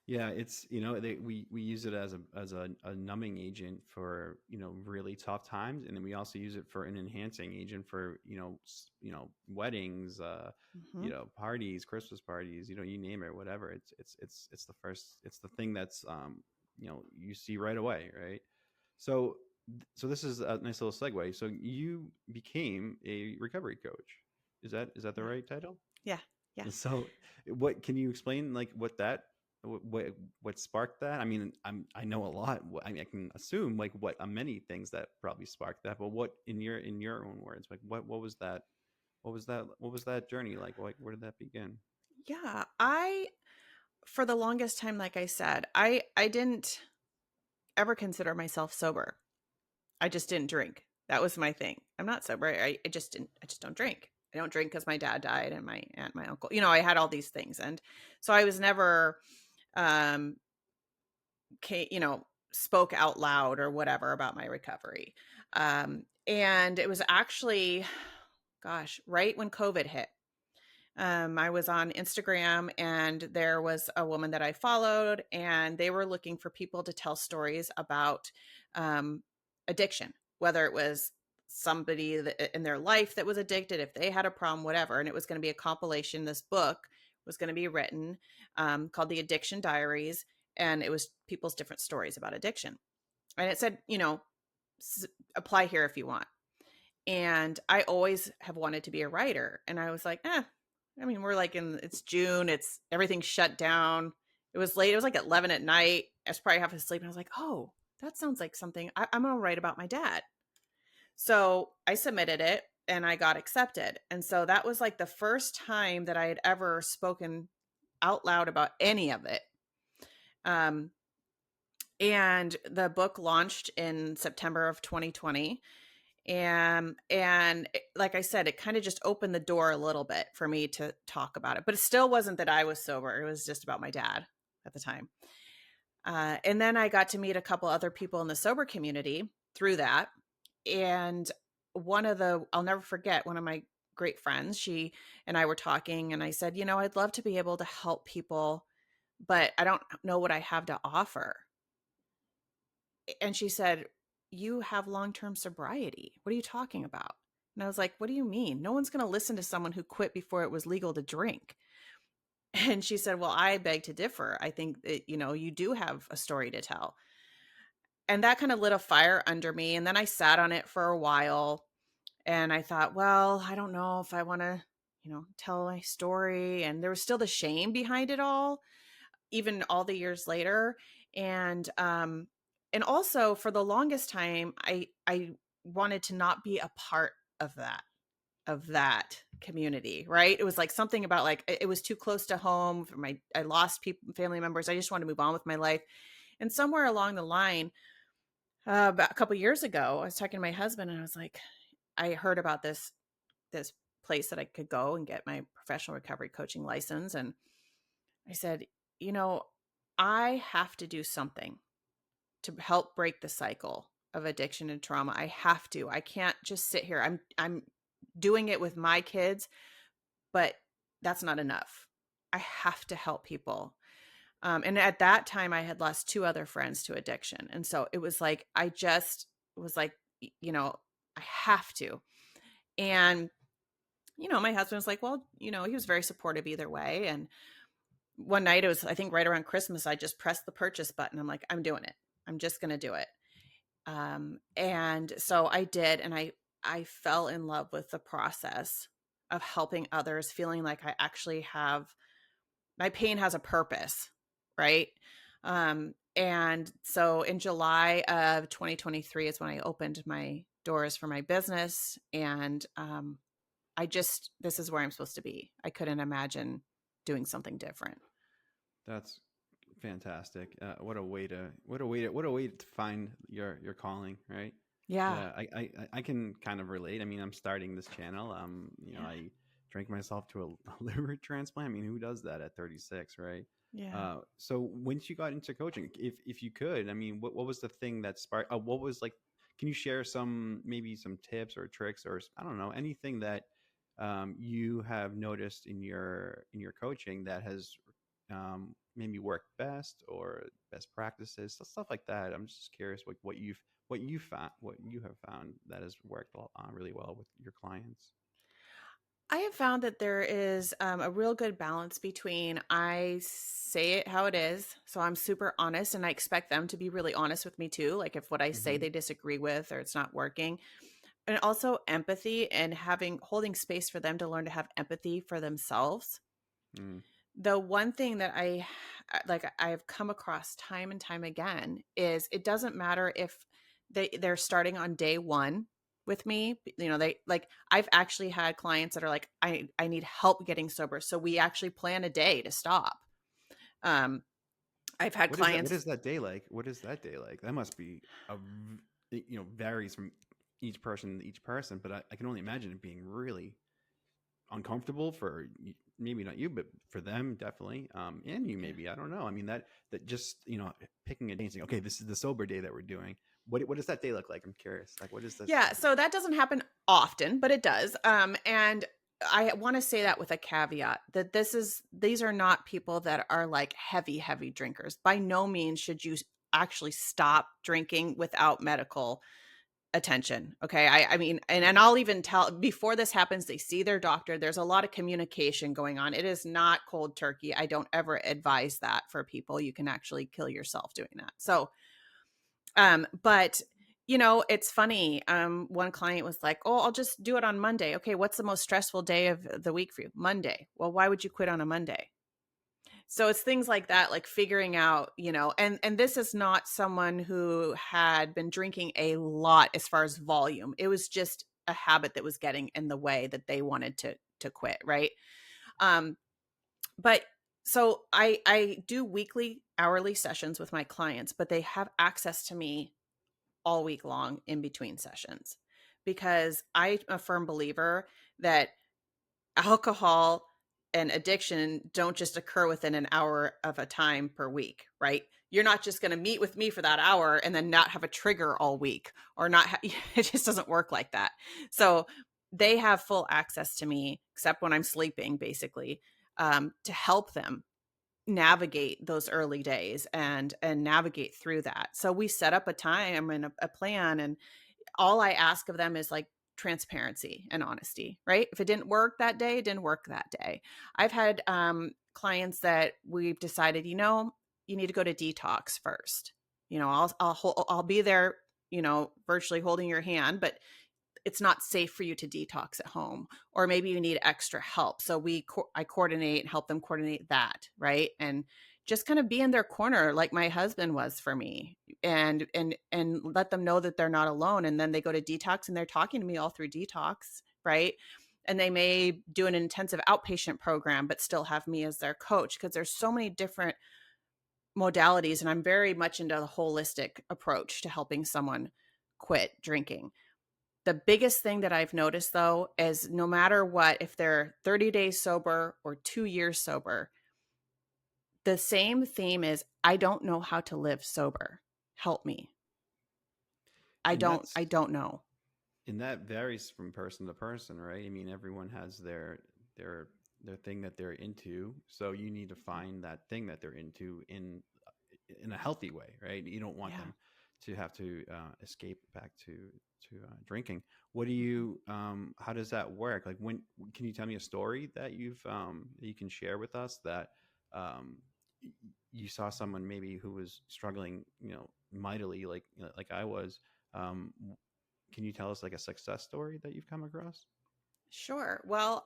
Speaker 2: Yeah, it's we use it as a numbing agent for really tough times, and then we also use it for an enhancing agent for weddings,
Speaker 1: Hmm.
Speaker 2: parties, Christmas parties, you name it, whatever. It's the first, it's the thing that's you see right away, right? So so this is a nice little segue. So you became a recovery coach. Is that the
Speaker 1: Yeah,
Speaker 2: right title?
Speaker 1: yeah, yeah,
Speaker 2: So, what can you explain, like what sparked that? I mean, I know a lot. I mean, I can assume like what many things that probably sparked that, but what in your own words, like what was that? What was that journey like? Like, where did that begin?
Speaker 1: yeah. I For the longest time, like I said, I didn't ever consider myself sober. I just didn't drink. That was my thing. I'm not sober. I just didn't. I just don't drink. I don't drink because my dad died and my aunt, my uncle. I had all these things, and so I was never, um, spoke out loud or whatever about my recovery. And it was actually, gosh, right when COVID hit. I was on Instagram and there was a woman that I followed, and they were looking for people to tell stories about um, addiction, whether it was somebody in their life that was addicted, if they had a problem, whatever. And it was going to be a compilation. This book was going to be written, called The Addiction Diaries. And it was people's different stories about addiction. And it said, apply here if you want. And I always have wanted to be a writer. And I was like, I mean, we're like it's June, it's everything's shut down. It was late. It was like 11 at night. I was probably half asleep. And I was like, oh, that sounds like something I'm going to write about my dad. So I submitted it and I got accepted. And so that was like the first time that I had ever spoken out loud about any of it. Um, and the book launched in September of 2020. And like I said, it kind of just opened the door a little bit for me to talk about it, but it still wasn't that I was sober. It was just about my dad at the time. And then I got to meet a couple other people in the sober community through that. And I'll never forget, one of my great friends, she and I were talking, and I said, I'd love to be able to help people, but I don't know what I have to offer. And she said, you have long-term sobriety. What are you talking about? And I was like, what do you mean? No one's going to listen to someone who quit before it was legal to drink. And she said, well, I beg to differ. I think that, you do have a story to tell. And that kind of lit a fire under me. And then I sat on it for a while, and I thought, well, I don't know if I want to, tell my story. And there was still the shame behind it all, even all the years later. And also for the longest time, I wanted to not be a part of that community, right? It was like something about like, it was too close to home for I lost people, family members. I just wanted to move on with my life. And somewhere along the line, about a couple years ago, I was talking to my husband and I was like, I heard about this place that I could go and get my professional recovery coaching license. And I said, you know, I have to do something to help break the cycle of addiction and trauma. I have to. I can't just sit here. I'm doing it with my kids, but that's not enough. I have to help people. And at that time, I had lost 2 other friends to addiction. And so it was like, I just was like, I have to. And, my husband was like, well, he was very supportive either way. And one night, it was, I think right around Christmas, I just pressed the purchase button. I'm like, I'm doing it. I'm just going to do it. And so I did. And I fell in love with the process of helping others, feeling like I actually have, my pain has a purpose. Right. And so in July of 2023 is when I opened my doors for my business. And, this is where I'm supposed to be. I couldn't imagine doing something different.
Speaker 2: That's fantastic. What a way to find your calling, right?
Speaker 1: Yeah.
Speaker 2: Yeah, I can kind of relate. I mean, I'm starting this channel.
Speaker 1: Yeah.
Speaker 2: I drank myself to a liver transplant. I mean, who does that at 36, right?
Speaker 1: Yeah.
Speaker 2: So once you got into coaching, if you could, I mean, what was the thing that sparked? What was like? Can you share maybe some tips or tricks, or I don't know, anything that you have noticed in your coaching that has maybe worked best, or best practices, stuff like that? I'm just curious what you have found that has worked really well with your clients.
Speaker 1: I have found that there is a real good balance between I say it how it is. So I'm super honest and I expect them to be really honest with me too. Like if what I say
Speaker 2: Mm-hmm.
Speaker 1: they disagree with or it's not working. And also empathy and holding space for them to learn to have empathy for themselves.
Speaker 2: Mm.
Speaker 1: The one thing that I've come across time and time again is it doesn't matter if they're starting on day 1 with me. They like, I've actually had clients that are like, I need help getting sober. So we actually plan a day to stop. Um, I've had
Speaker 2: What is that? What
Speaker 1: clients.
Speaker 2: is that day like? What is that day like? That must be varies from each person, but I can only imagine it being really uncomfortable for maybe not you, but for them definitely, and you
Speaker 1: Yeah.
Speaker 2: maybe, I don't know. I mean, that just picking a day and saying, okay, this is the sober day that we're doing. What does that day look like? I'm curious. Like, what is this?
Speaker 1: Yeah, so that doesn't happen often, but it does. And I want to say that with a caveat that these are not people that are like heavy, heavy drinkers. By no means should you actually stop drinking without medical attention. Okay. I mean, and I'll even tell before this happens, they see their doctor. There's a lot of communication going on. It is not cold turkey. I don't ever advise that for people. You can actually kill yourself doing that. So, but it's funny. One client was like, "Oh, I'll just do it on Monday." Okay, what's the most stressful day of the week for you? Monday. Well, why would you quit on a Monday? So it's things like that, like figuring out, and this is not someone who had been drinking a lot as far as volume. It was just a habit that was getting in the way that they wanted to quit, right? Um, but so I do weekly, hourly sessions with my clients, but they have access to me all week long in between sessions because I'm a firm believer that alcohol and addiction don't just occur within an hour of a time per week, right? You're not just going to meet with me for that hour and then not have a trigger all week or not. It just doesn't work like that. So they have full access to me, except when I'm sleeping, basically, to help them navigate those early days and navigate through that. So we set up a time and a plan, and all I ask of them is like transparency and honesty, right? If it didn't work that day, it didn't work that day. I've had clients that we've decided, you need to go to detox first. I'll be there, virtually holding your hand, but it's not safe for you to detox at home, or maybe you need extra help. So I coordinate and help them coordinate that. Right. And just kind of be in their corner like my husband was for me, and let them know that they're not alone. And then they go to detox and they're talking to me all through detox. Right. And they may do an intensive outpatient program, but still have me as their coach, because there's so many different modalities. And I'm very much into the holistic approach to helping someone quit drinking. The biggest thing that I've noticed, though, is no matter what, if they're 30 days sober or 2 years sober, the same theme is, I don't know how to live sober. Help me. I
Speaker 2: And
Speaker 1: don't,
Speaker 2: that's
Speaker 1: I don't know.
Speaker 2: and that varies from person to person, right? I mean, everyone has their thing that they're into, so you need to find that thing that they're into in a healthy way, right? You don't want
Speaker 1: Yeah.
Speaker 2: them to have to escape back to drinking. What do you how does that work? Like, when can you tell me a story that you can share with us that um you saw someone maybe who was struggling, mightily, like I was. um can you tell us like a success story that you've come across?
Speaker 1: Sure. Well,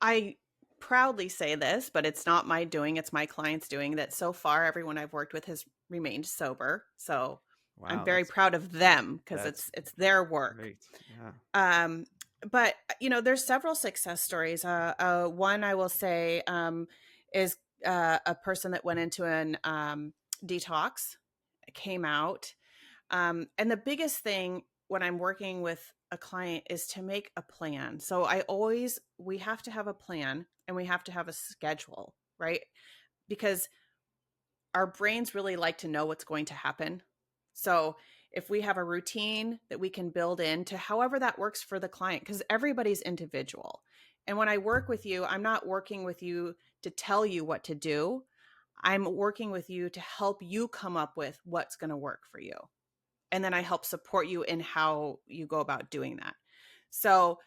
Speaker 1: I proudly say this, but it's not my doing, it's my client's doing, that so far everyone I've worked with has remained sober. So I'm
Speaker 2: Wow,
Speaker 1: very proud of them, because
Speaker 2: that's
Speaker 1: it's their work.
Speaker 2: great. Yeah.
Speaker 1: Um, but there's several success stories. One I will say is a person that went into an detox, came out. And the biggest thing when I'm working with a client is to make a plan. So we have to have a plan, and we have to have a schedule, right? Because our brains really like to know what's going to happen. So if we have a routine that we can build into however that works for the client, because everybody's individual. And when I work with you, I'm not working with you to tell you what to do. I'm working with you to help you come up with what's going to work for you. And then I help support you in how you go about doing that. So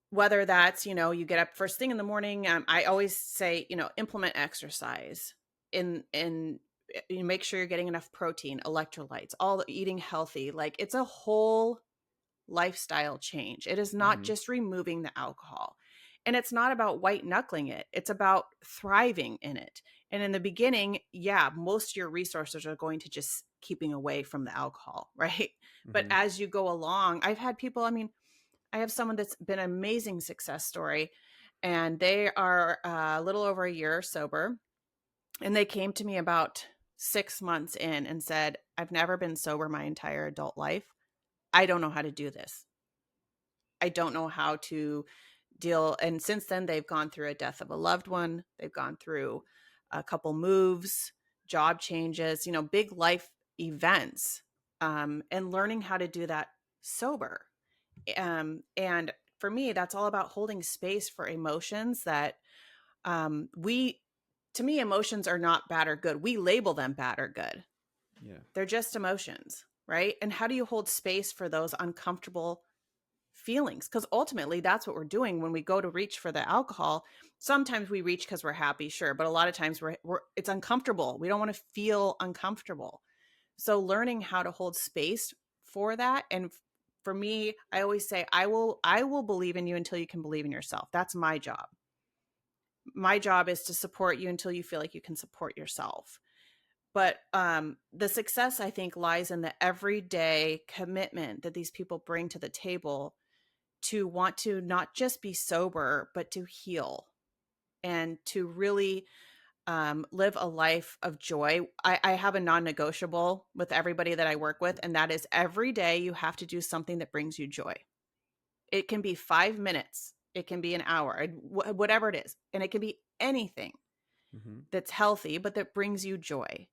Speaker 1: whether that's, you get up first thing in the morning, I always say, implement exercise in you make sure you're getting enough protein, electrolytes, all eating healthy. Like, it's a whole lifestyle change. It is not
Speaker 2: Hmm.
Speaker 1: just removing the alcohol. And it's not about white knuckling it. It's about thriving in it. And in the beginning, yeah, most of your resources are going to just keeping away from the alcohol, right? But
Speaker 2: Hmm.
Speaker 1: as you go along, I've had people, I have someone that's been an amazing success story, and they are a little over a year sober. And they came to me about 6 months in and said, I've never been sober my entire adult life. I don't know how to do this. I don't know how to deal. And since then, they've gone through a death of a loved one. They've gone through a couple moves, job changes, big life events, and learning how to do that sober. And for me, that's all about holding space for emotions that we, to me, emotions are not bad or good. We label them bad or good.
Speaker 2: Yeah.
Speaker 1: They're just emotions, right? And how do you hold space for those uncomfortable feelings? Because ultimately, that's what we're doing when we go to reach for the alcohol. Sometimes we reach because we're happy, sure, but a lot of times it's uncomfortable. We don't want to feel uncomfortable. So learning how to hold space for that. And for me, I always say, I will believe in you until you can believe in yourself. That's my job. My job is to support you until you feel like you can support yourself. But the success, I think, lies in the everyday commitment that these people bring to the table to want to not just be sober, but to heal and to really live a life of joy. I have a non-negotiable with everybody that I work with, and that is, every day you have to do something that brings you joy. It can be 5 minutes, it can be an hour, whatever it is. And it can be anything
Speaker 2: Hmm.
Speaker 1: that's healthy, but that brings you joy.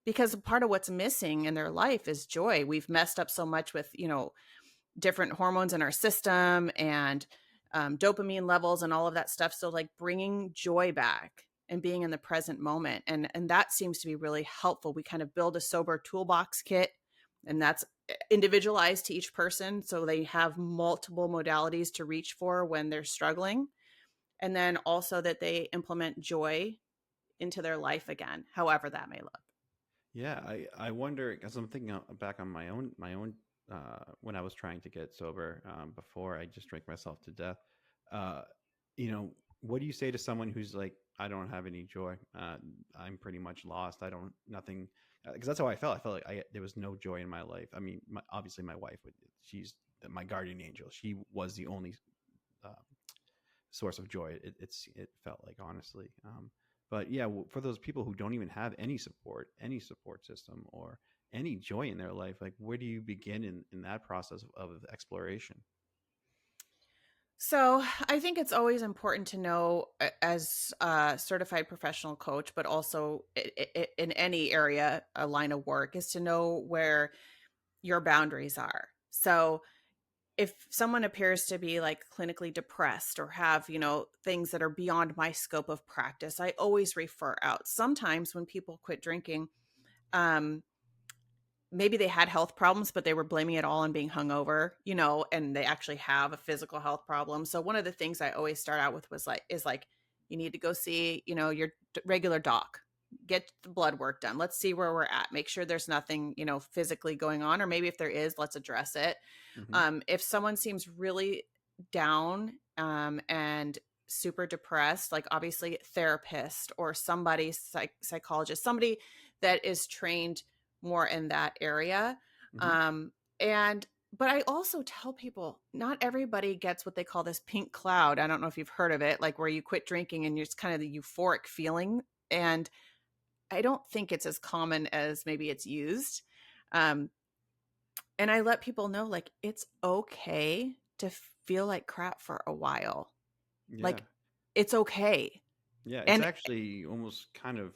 Speaker 1: Because part of what's missing in their life is joy. We've messed up so much with, different hormones in our system, and dopamine levels and all of that stuff. So like bringing joy back and being in the present moment. And that seems to be really helpful. We kind of build a sober toolbox kit, and that's individualized to each person. So they have multiple modalities to reach for when they're struggling. And then also that they implement joy into their life again, however that may look.
Speaker 2: Yeah, I wonder, because I'm thinking back on my own when I was trying to get sober, before I just drank myself to death. Uh, you know, what do you say to someone who's like, I don't have any joy. I'm pretty much lost. I don't, nothing, because that's how I felt. I felt like there was no joy in my life. I mean, obviously my wife she's my guardian angel. She was the only uh, source of joy. It felt like, honestly. But yeah, for those people who don't even have any support system, or any joy in their life, like where do you begin in that process of exploration?
Speaker 1: So I think it's always important to know, as a certified professional coach, but also in any area, a line of work, is to know where your boundaries are. So if someone appears to be like clinically depressed or have, things that are beyond my scope of practice, I always refer out. Sometimes when people quit drinking, um, maybe they had health problems, but they were blaming it all on being hungover, and they actually have a physical health problem. So one of the things I always start out with is like, you need to go see, your regular doc, get the blood work done. Let's see where we're at. Make sure there's nothing, physically going on, or maybe if there is, let's address it.
Speaker 2: Hmm.
Speaker 1: If someone seems really down, and super depressed, like obviously therapist or somebody, psychologist, somebody that is trained more in that area.
Speaker 2: Hmm.
Speaker 1: And but I also tell people, not everybody gets what they call this pink cloud. I don't know if you've heard of it, like where you quit drinking and it's kind of the euphoric feeling. And I don't think it's as common as maybe it's used. Um, and I let people know, like, it's okay to feel like crap for a while.
Speaker 2: Yeah.
Speaker 1: Like, it's okay.
Speaker 2: Yeah. It's
Speaker 1: And
Speaker 2: actually almost kind of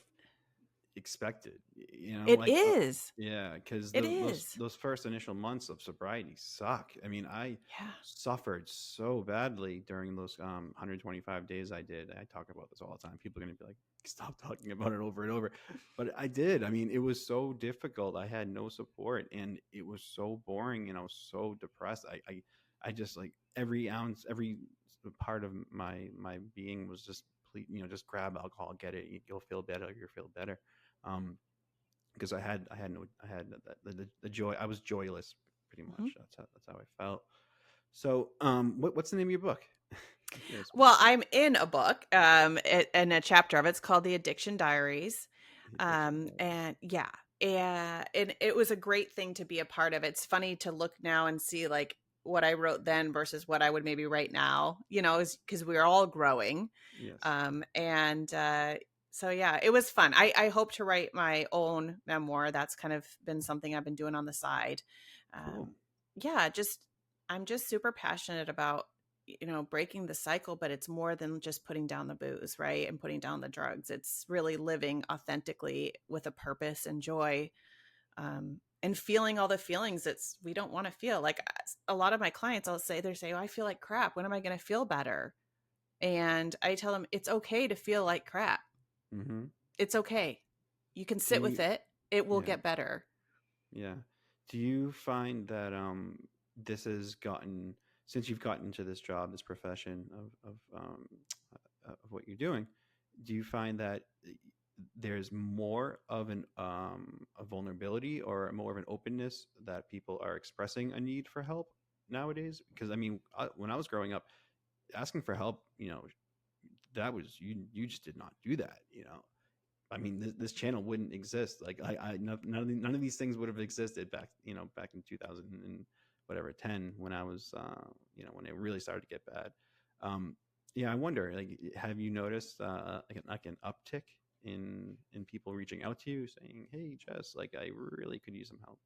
Speaker 2: expected,
Speaker 1: it
Speaker 2: like,
Speaker 1: is.
Speaker 2: yeah, because
Speaker 1: It
Speaker 2: those
Speaker 1: is.
Speaker 2: those first initial months of sobriety suck. I mean, I
Speaker 1: Yeah.
Speaker 2: suffered so badly during those 125 days I did. I talk about this all the time. People are going to be like, stop talking about it over and over, but I did. I mean, it was so difficult. I had no support, and it was so boring, and I was so depressed. I just, like, every ounce, every part of my being was just, just grab alcohol, get it, you'll feel better, you'll feel better. um because I had the joy. I was joyless, pretty
Speaker 1: Mhm.
Speaker 2: much. That's how I felt. So, what's the name of your book? I'm curious about
Speaker 1: Well, I'm in a book, in a chapter of it. It's called The Addiction Diaries.
Speaker 2: the addiction diaries.
Speaker 1: And yeah, and it was a great thing to be a part of. It's funny to look now and see like what I wrote then versus what I would maybe write now, is because we're all growing.
Speaker 2: Yes.
Speaker 1: And So yeah, it was fun. I hope to write my own memoir. That's kind of been something I've been doing on the side.
Speaker 2: Cool.
Speaker 1: Yeah, I'm just super passionate about, breaking the cycle, but it's more than just putting down the booze, right? And putting down the drugs. It's really living authentically with a purpose and joy, and feeling all the feelings we don't want to feel. Like a lot of my clients, they say, oh, I feel like crap. When am I going to feel better? And I tell them it's okay to feel like crap.
Speaker 2: Mm-hmm.
Speaker 1: It's okay. You can
Speaker 2: Do
Speaker 1: sit with
Speaker 2: you?
Speaker 1: it. It will
Speaker 2: Yeah.
Speaker 1: get better.
Speaker 2: Yeah. Do you find that this has gotten, since you've gotten into this job, this profession of what you're doing, do you find that there's more of a vulnerability, or more of an openness, that people are expressing a need for help nowadays? Because I mean, when I was growing up, asking for help, that was, you just did not do that. I mean, this channel wouldn't exist. Like, none of these things would have existed back in 2000 and whatever 10, when I was, when it really started to get bad. Um, yeah, I wonder, like, have you noticed like an uptick in people reaching out to you saying, "Hey, Jess, like, I really could use some help."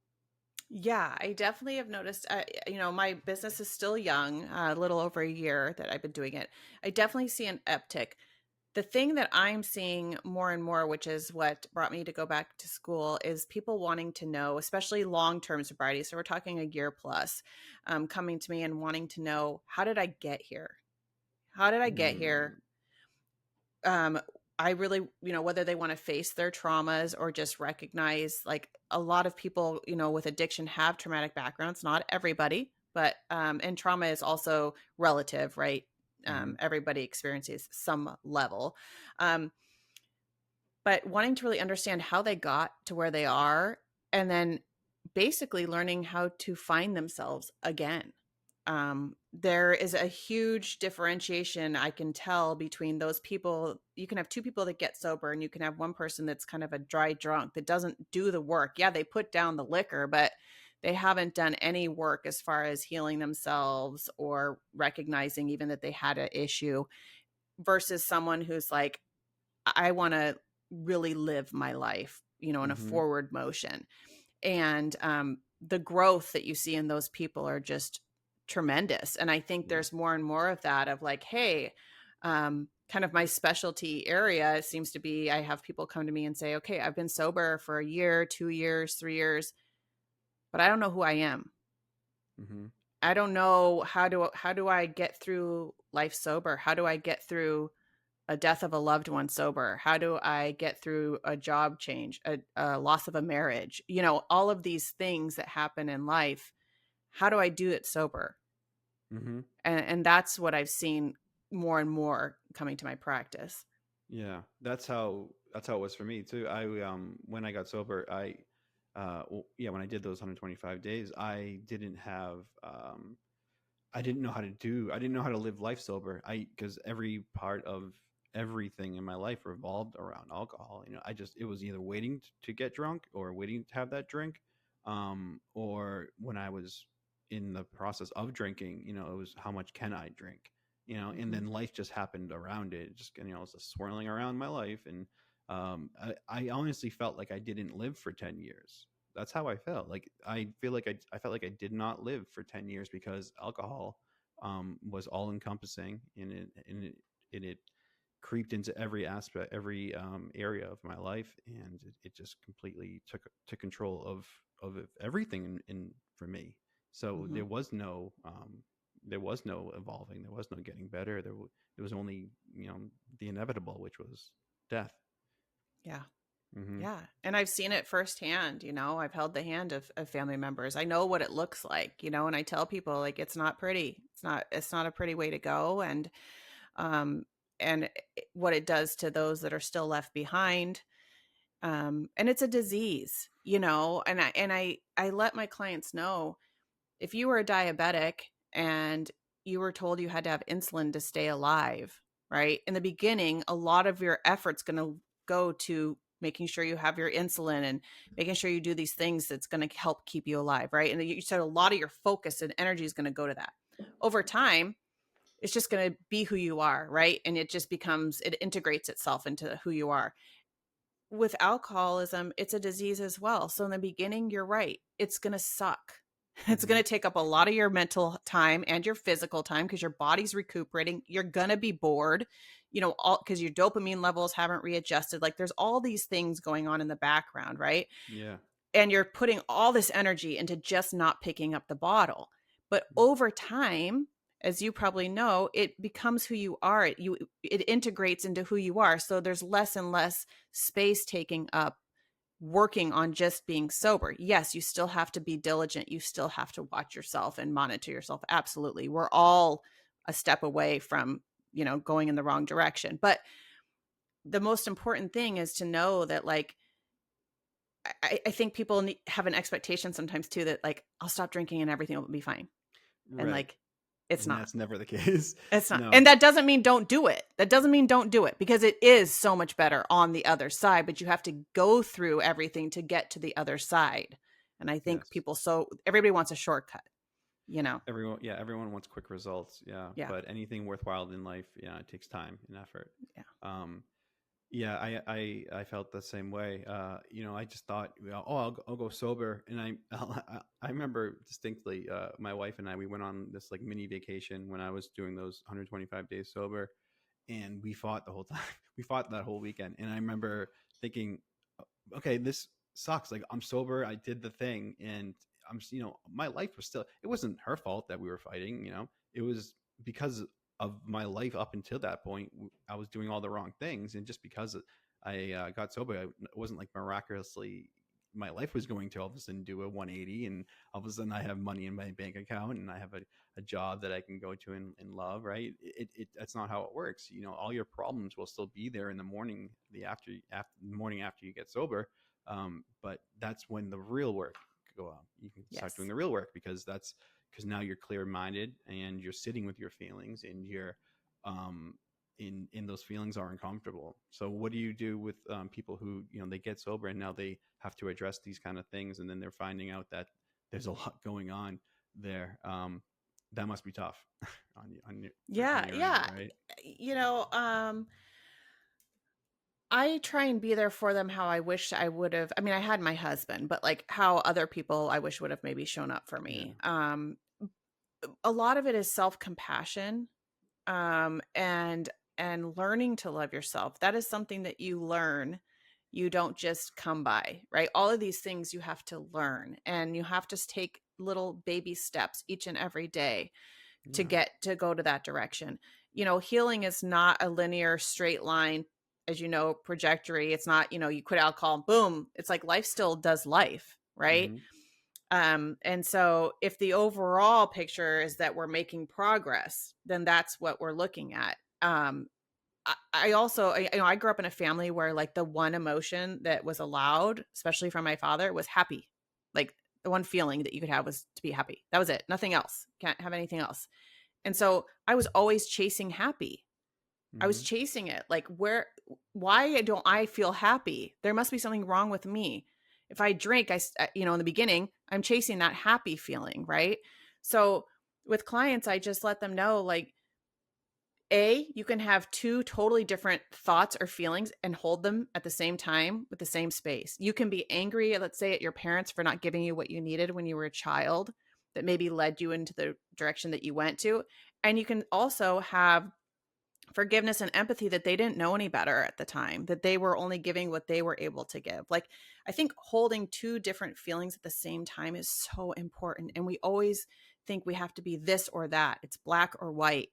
Speaker 1: Yeah, I definitely have noticed. My business is still young, a little over a year that I've been doing it. I definitely see an uptick. The thing that I'm seeing more and more, which is what brought me to go back to school, is people wanting to know, especially long-term sobriety. So we're talking a year plus, coming to me and wanting to know, how did I get here? How did I get here?
Speaker 2: Mm,
Speaker 1: um I really, whether they want to face their traumas or just recognize, like, a lot of people, with addiction have traumatic backgrounds, not everybody, but and trauma is also relative, right?
Speaker 2: mm-hmm.
Speaker 1: Everybody experiences some level. um but wanting to really understand how they got to where they are, and then basically learning how to find themselves again. There is a huge differentiation I can tell between those people. You can have two people that get sober, and you can have one person that's kind of a dry drunk that doesn't do the work. Yeah, they put down the liquor, but they haven't done any work as far as healing themselves or recognizing even that they had an issue, versus someone who's like, I want to really live my life, in a
Speaker 2: Mm-hmm.
Speaker 1: forward motion. And the growth that you see in those people are just tremendous. And I think
Speaker 2: Yeah.
Speaker 1: there's more and more of that, of like, hey, kind of my specialty area seems to be, I have people come to me and say, okay, I've been sober for a year, 2 years, 3 years, but I don't know who I am.
Speaker 2: Mm-hmm.
Speaker 1: I don't know how do I get through life sober? How do I get through a death of a loved one sober? How do I get through a job change, a loss of a marriage? All of these things that happen in life. How do I do it sober?
Speaker 2: Mm-hmm.
Speaker 1: And that's what I've seen more and more coming to my practice.
Speaker 2: Yeah, that's how it was for me too. I when I got sober, yeah, when I did those 125 days, I didn't know how to do. I didn't know how to live life sober. Because every part of everything in my life revolved around alcohol. It was either waiting to get drunk or waiting to have that drink, or when I was in the process of drinking, it was how much can I drink, and
Speaker 1: Mm-hmm.
Speaker 2: then life just happened around it. Just it was just swirling around my life, and I honestly felt like I didn't live for 10 years. That's how I felt. Like I felt like I did not live for 10 years because alcohol was all encompassing, and it creeped into every aspect, every area of my life, and it just completely took control of everything for me. So
Speaker 1: Mm-hmm.
Speaker 2: there was no evolving, there was no getting better. There was only the inevitable, which was death.
Speaker 1: Yeah.
Speaker 2: Hmm.
Speaker 1: Yeah. And I've seen it firsthand. I've held the hand of family members. I know what it looks like, and I tell people, like, it's not pretty. It's not a pretty way to go. Um, and what it does to those that are still left behind. And it's a disease, and I let my clients know, if you were a diabetic and you were told you had to have insulin to stay alive, right? In the beginning, a lot of your effort's going to go to making sure you have your insulin and making sure you do these things that's going to help keep you alive, right? And you said a lot of your focus and energy is going to go to that. Over time, it's just going to be who you are, right? And it integrates itself into who you are. With alcoholism, it's a disease as well. So in the beginning, you're right. It's going to suck. It's
Speaker 2: Hmm.
Speaker 1: going to take up a lot of your mental time and your physical time because your body's recuperating. You're going to be bored, all because your dopamine levels haven't readjusted. Like, there's all these things going on in the background, right?
Speaker 2: Yeah.
Speaker 1: And you're putting all this energy into just not picking up the bottle. But over time, as you probably know, it becomes who you are. It integrates into who you are. So there's less and less space taking up working on just being sober. Yes, you still have to be diligent. You still have to watch yourself and monitor yourself. Absolutely. We're all a step away from, going in the wrong direction. But the most important thing is to know that, like, I think people have an expectation sometimes too, that, like, I'll stop drinking and everything will be fine. And,
Speaker 2: Right.
Speaker 1: like, it's
Speaker 2: And
Speaker 1: not.
Speaker 2: that's never the case.
Speaker 1: It's not.
Speaker 2: No.
Speaker 1: And that doesn't mean don't do it. That doesn't mean don't do it, because it is so much better on the other side, but you have to go through everything to get to the other side. And I think
Speaker 2: Yes.
Speaker 1: everybody wants a shortcut, you know?
Speaker 2: Everyone wants quick results. Yeah.
Speaker 1: Yeah.
Speaker 2: But anything worthwhile in life, yeah, it takes time and effort.
Speaker 1: Yeah.
Speaker 2: Um, yeah, I felt the same way. I just thought, oh, I'll go sober. And I remember distinctly, my wife and I, we went on this like mini vacation when I was doing those 125 days sober, and we fought the whole time. We fought that whole weekend. And I remember thinking, okay, this sucks. Like, I'm sober. I did the thing, and my life was still. It wasn't her fault that we were fighting. It was because of my life up until that point. I was doing all the wrong things, and just because I got sober, it wasn't like miraculously my life was going to all of a sudden do a 180, and all of a sudden I have money in my bank account, and I have a job that I can go to and love, right? That's not how it works. All your problems will still be there in the morning, the morning after you get sober. But that's when the real work go, you can start doing
Speaker 1: Yes.
Speaker 2: the real work, because now you're clear minded and you're sitting with your feelings, and you're um, in those feelings are uncomfortable. So what do you do with people who, they get sober and now they have to address these kind of things, and then they're finding out that there's a lot going on there? That must be tough on
Speaker 1: Yeah.
Speaker 2: your end,
Speaker 1: Yeah.
Speaker 2: right?
Speaker 1: You know, I try and be there for them how I wish I would have. I mean, I had my husband, but like how other people I wish would have maybe shown up for
Speaker 2: Yeah.
Speaker 1: me. A lot of it is self-compassion, and learning to love yourself. That is something that you learn. You don't just come by, right? All of these things you have to learn, and you have to take little baby steps each and every day to
Speaker 2: Yeah.
Speaker 1: get to go to that direction. Healing is not a linear straight line, as trajectory. It's not, you quit alcohol, boom. It's like life still does life, right?
Speaker 2: Mm-hmm.
Speaker 1: And so if the overall picture is that we're making progress, then that's what we're looking at. I also, I grew up in a family where like the one emotion that was allowed, especially from my father, was happy. Like the one feeling that you could have was to be happy. That was it. Nothing else. Can't have anything else. And so I was always chasing happy. I was
Speaker 2: Mm-hmm.
Speaker 1: chasing it. Like, why don't I feel happy? There must be something wrong with me. If I drink, in the beginning, I'm chasing that happy feeling, right? So with clients, I just let them know, like, you can have two totally different thoughts or feelings and hold them at the same time with the same space. You can be angry, let's say, at your parents for not giving you what you needed when you were a child, that maybe led you into the direction that you went to. And you can also have forgiveness and empathy that they didn't know any better at the time, that they were only giving what they were able to give. Like, I think holding two different feelings at the same time is so important. And we always think we have to be this or that. It's black or white.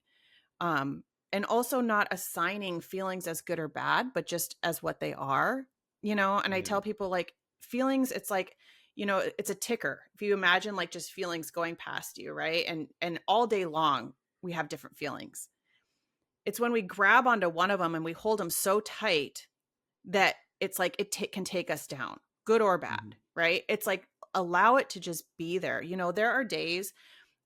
Speaker 1: um and also not assigning feelings as good or bad, but just as what they are. And I
Speaker 2: Yeah.
Speaker 1: tell people, like, feelings, it's like, it's a ticker. If you imagine like just feelings going past you, right? And all day long we have different feelings. It's when we grab onto one of them and we hold them so tight that it's like can take us down, good or bad,
Speaker 2: Mm-hmm.
Speaker 1: right? It's like, allow it to just be there. There are days,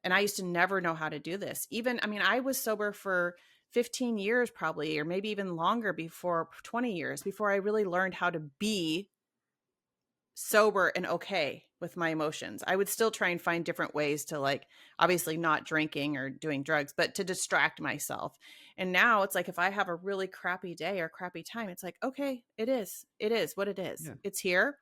Speaker 1: and I used to never know how to do this. Even, I mean, I was sober for 15 years probably, or maybe even longer, before 20 years, before I really learned how to be sober and okay with my emotions. I would still try and find different ways to, like, obviously not drinking or doing drugs, but to distract myself. And now it's like, if I have a really crappy day or crappy time, it's like, okay, it is what it is.
Speaker 2: Yeah.
Speaker 1: It's here.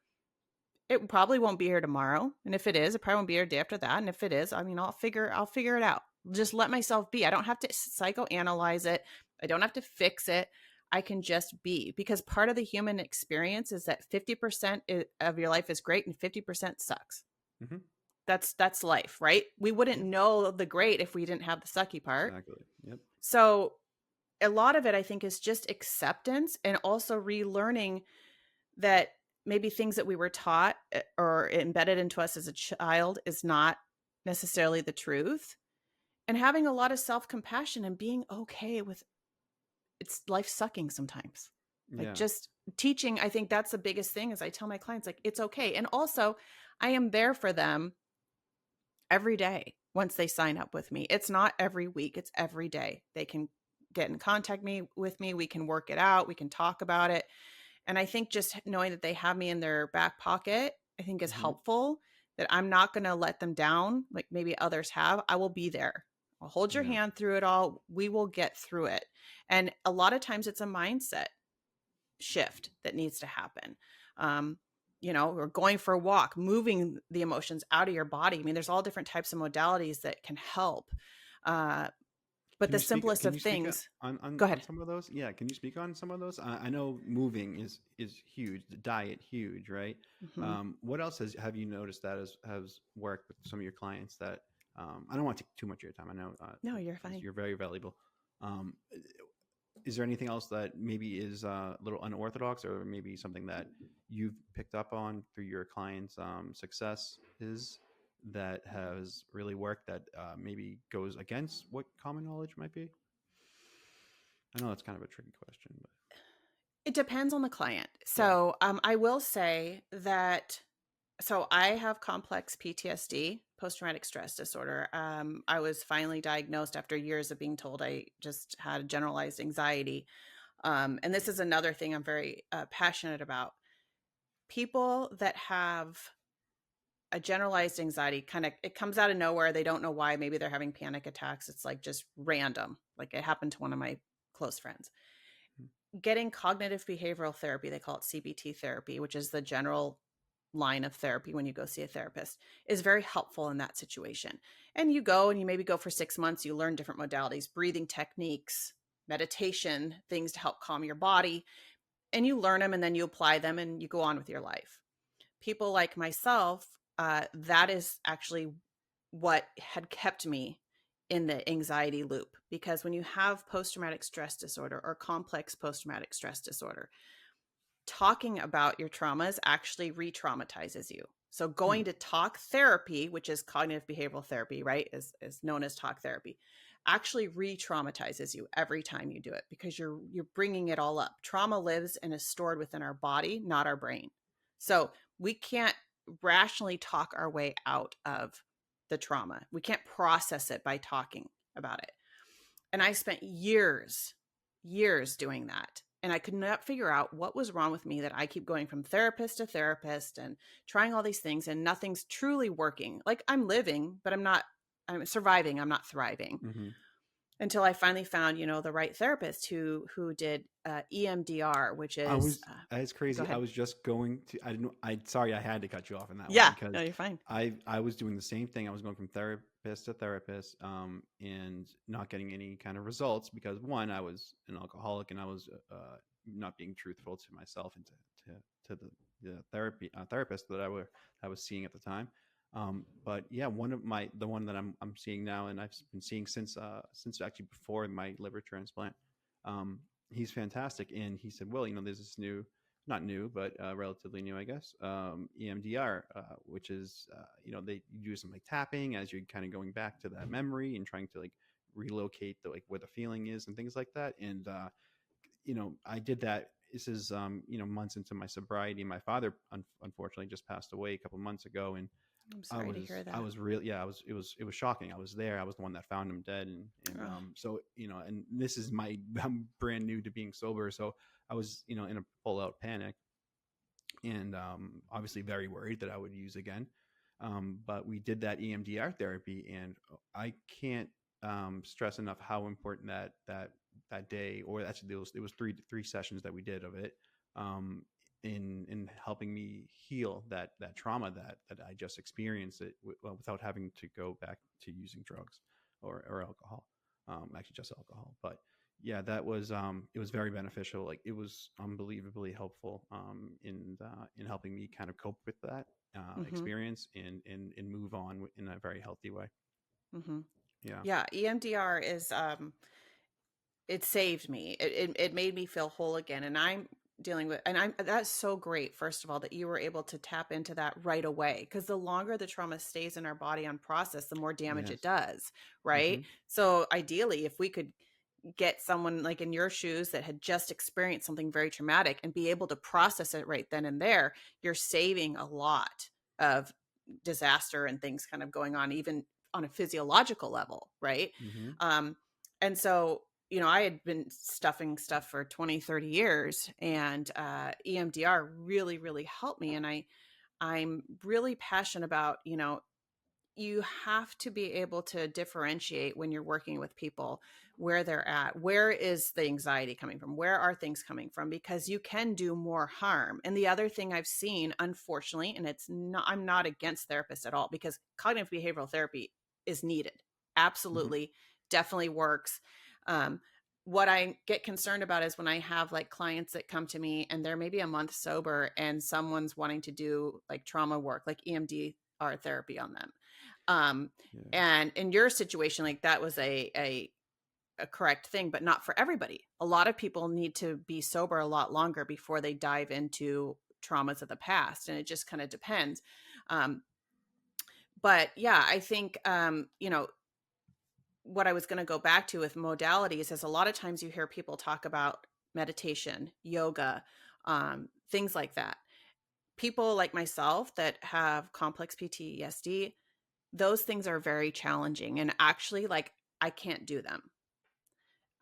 Speaker 1: It probably won't be here tomorrow. And if it is, it probably won't be here the day after that. And if it is, I mean, I'll figure it out. Just let myself be. I don't have to psychoanalyze it. I don't have to fix it. I can just be, because part of the human experience is that 50% of your life is great and 50% sucks.
Speaker 2: Mm-hmm.
Speaker 1: That's life, right? We wouldn't
Speaker 2: Yeah.
Speaker 1: know the great if we didn't have the sucky part.
Speaker 2: Exactly. Yep.
Speaker 1: So a lot of it, I think, is just acceptance, and also relearning that maybe things that we were taught or embedded into us as a child is not necessarily the truth, and having a lot of self-compassion and being okay with it's life sucking sometimes. Like,
Speaker 2: Yeah.
Speaker 1: just teaching, I think that's the biggest thing, is I tell my clients, like, it's okay. And also, I am there for them every day once they sign up with me. It's not every week, it's every day. They can get in contact with me. We can work it out. We can talk about it. And I think just knowing that they have me in their back pocket, I think, is
Speaker 2: Mm-hmm.
Speaker 1: helpful, that I'm not going to let them down like maybe others have. I will be there. I'll hold your
Speaker 2: Yeah.
Speaker 1: hand through it all. We will get through it. And a lot of times it's a mindset shift that needs to happen. Um, or going for a walk, moving the emotions out of your body. I mean, there's all different types of modalities that can help. Uh, but
Speaker 2: Can
Speaker 1: the
Speaker 2: you speak?
Speaker 1: simplest
Speaker 2: Can
Speaker 1: of
Speaker 2: you speak
Speaker 1: things,
Speaker 2: on
Speaker 1: go ahead.
Speaker 2: some of those? Yeah. Can you speak on some of those? I know moving is huge. The diet huge, right?
Speaker 1: Mm-hmm.
Speaker 2: What else have you noticed that has worked with some of your clients that I don't want to take too much of your time. I know
Speaker 1: No, you're
Speaker 2: 'cause
Speaker 1: fine.
Speaker 2: you're very valuable. Um, is there anything else that maybe is a little unorthodox, or maybe something that you've picked up on through your clients' success is that has really worked that maybe goes against what common knowledge might be? I know that's kind of a tricky question, but
Speaker 1: It depends on the client.
Speaker 2: yeah.
Speaker 1: So I will say that So I have complex PTSD, post-traumatic stress disorder. I was finally diagnosed after years of being told I just had generalized anxiety. And this is another thing I'm very passionate about. People that have a generalized anxiety, kind of, it comes out of nowhere. They don't know why. Maybe they're having panic attacks. It's like just random. Like it happened to one of my close friends. Getting cognitive behavioral therapy, they call it CBT therapy, which is the general line of therapy when you go see a therapist, is very helpful in that situation. And you go and you maybe go for 6 months, you learn different modalities, breathing techniques, meditation, things to help calm your body, and you learn them and then you apply them and you go on with your life. People like myself, that is actually what had kept me in the anxiety loop, because when you have post-traumatic stress disorder or complex post-traumatic stress disorder, talking about your traumas actually re-traumatizes you. So
Speaker 2: Hmm.
Speaker 1: going to talk therapy, which is cognitive behavioral therapy, right, is known as talk therapy, actually re-traumatizes you every time you do it, because you're bringing it all up. Trauma lives and is stored within our body, not our brain. So we can't rationally talk our way out of the trauma. We can't process it by talking about it. And I spent years doing that. And I could not figure out what was wrong with me, that I keep going from therapist to therapist and trying all these things and nothing's truly working. Like I'm living, but I'm surviving. I'm not thriving,
Speaker 2: Hmm.
Speaker 1: until I finally found, the right therapist who did EMDR, which
Speaker 2: I
Speaker 1: is,
Speaker 2: was It's
Speaker 1: go
Speaker 2: crazy. I
Speaker 1: ahead.
Speaker 2: was just going to. I didn't. I Sorry, I had to cut you off on that one
Speaker 1: Yeah, no,
Speaker 2: because
Speaker 1: you're fine.
Speaker 2: I was doing the same thing. I was going from therapist to therapist, and not getting any kind of results because one, I was an alcoholic and I was not being truthful to myself and to the therapist that I was seeing at the time. But yeah, the one that I'm seeing now, and I've been seeing since actually before my liver transplant. Um, he's fantastic. And he said, well, there's this new, not new, but relatively new, I guess, EMDR, which is, they do some like tapping as you're kind of going back to that memory and trying to like relocate the like where the feeling is and things like that. And I did that. This is months into my sobriety. My father unfortunately just passed away a couple months ago, and
Speaker 1: I'm sorry to hear
Speaker 2: I
Speaker 1: that.
Speaker 2: was real. Yeah, it was shocking. I was there. I was the one that found him dead.
Speaker 1: Oh,
Speaker 2: So, and this is I'm brand new to being sober. So I was, in a full out panic and, obviously very worried that I would use again. But we did that EMDR therapy and I can't, stress enough how important that day, or actually it was three sessions that we did of it, um, in helping me heal that trauma that I just experienced without having to go back to using drugs or alcohol, actually just alcohol. But yeah, that was, it was very beneficial. Like it was unbelievably helpful, in helping me kind of cope with that
Speaker 1: mm-hmm,
Speaker 2: experience and move on in a very healthy way.
Speaker 1: mm-hmm.
Speaker 2: Yeah.
Speaker 1: Yeah, EMDR is it saved me. It made me feel whole again. And I'm dealing with, and I'm, that's so great, first of all, that you were able to tap into that right away. Because the longer the trauma stays in our body unprocessed, the more damage it
Speaker 2: Yes.
Speaker 1: does. Right.
Speaker 2: Mm-hmm.
Speaker 1: So ideally, if we could get someone like in your shoes that had just experienced something very traumatic and be able to process it right then and there, you're saving a lot of disaster and things kind of going on, even on a physiological level. Right.
Speaker 2: Mm-hmm.
Speaker 1: Um, and so, I had been stuffing stuff for 20, 30 years, and EMDR really, really helped me. And I'm really passionate about, you have to be able to differentiate when you're working with people, where they're at. Where is the anxiety coming from? Where are things coming from? Because you can do more harm. And the other thing I've seen, unfortunately, and I'm not against therapists at all, because cognitive behavioral therapy is needed.
Speaker 2: Mm-hmm.
Speaker 1: Absolutely. Definitely works. Um, what I get concerned about is when I have like clients that come to me and they're maybe a month sober and someone's wanting to do like trauma work, like EMDR therapy on them. Um,
Speaker 2: Yeah.
Speaker 1: and in your situation, like that was a correct thing, but not for everybody. A lot of people need to be sober a lot longer before they dive into traumas of the past. And it just kind of depends. Um, but yeah, I think, what I was going to go back to with modalities is a lot of times you hear people talk about meditation, yoga, things like that. people like myself that have complex PTSD, those things are very challenging. And actually, like, I can't do them.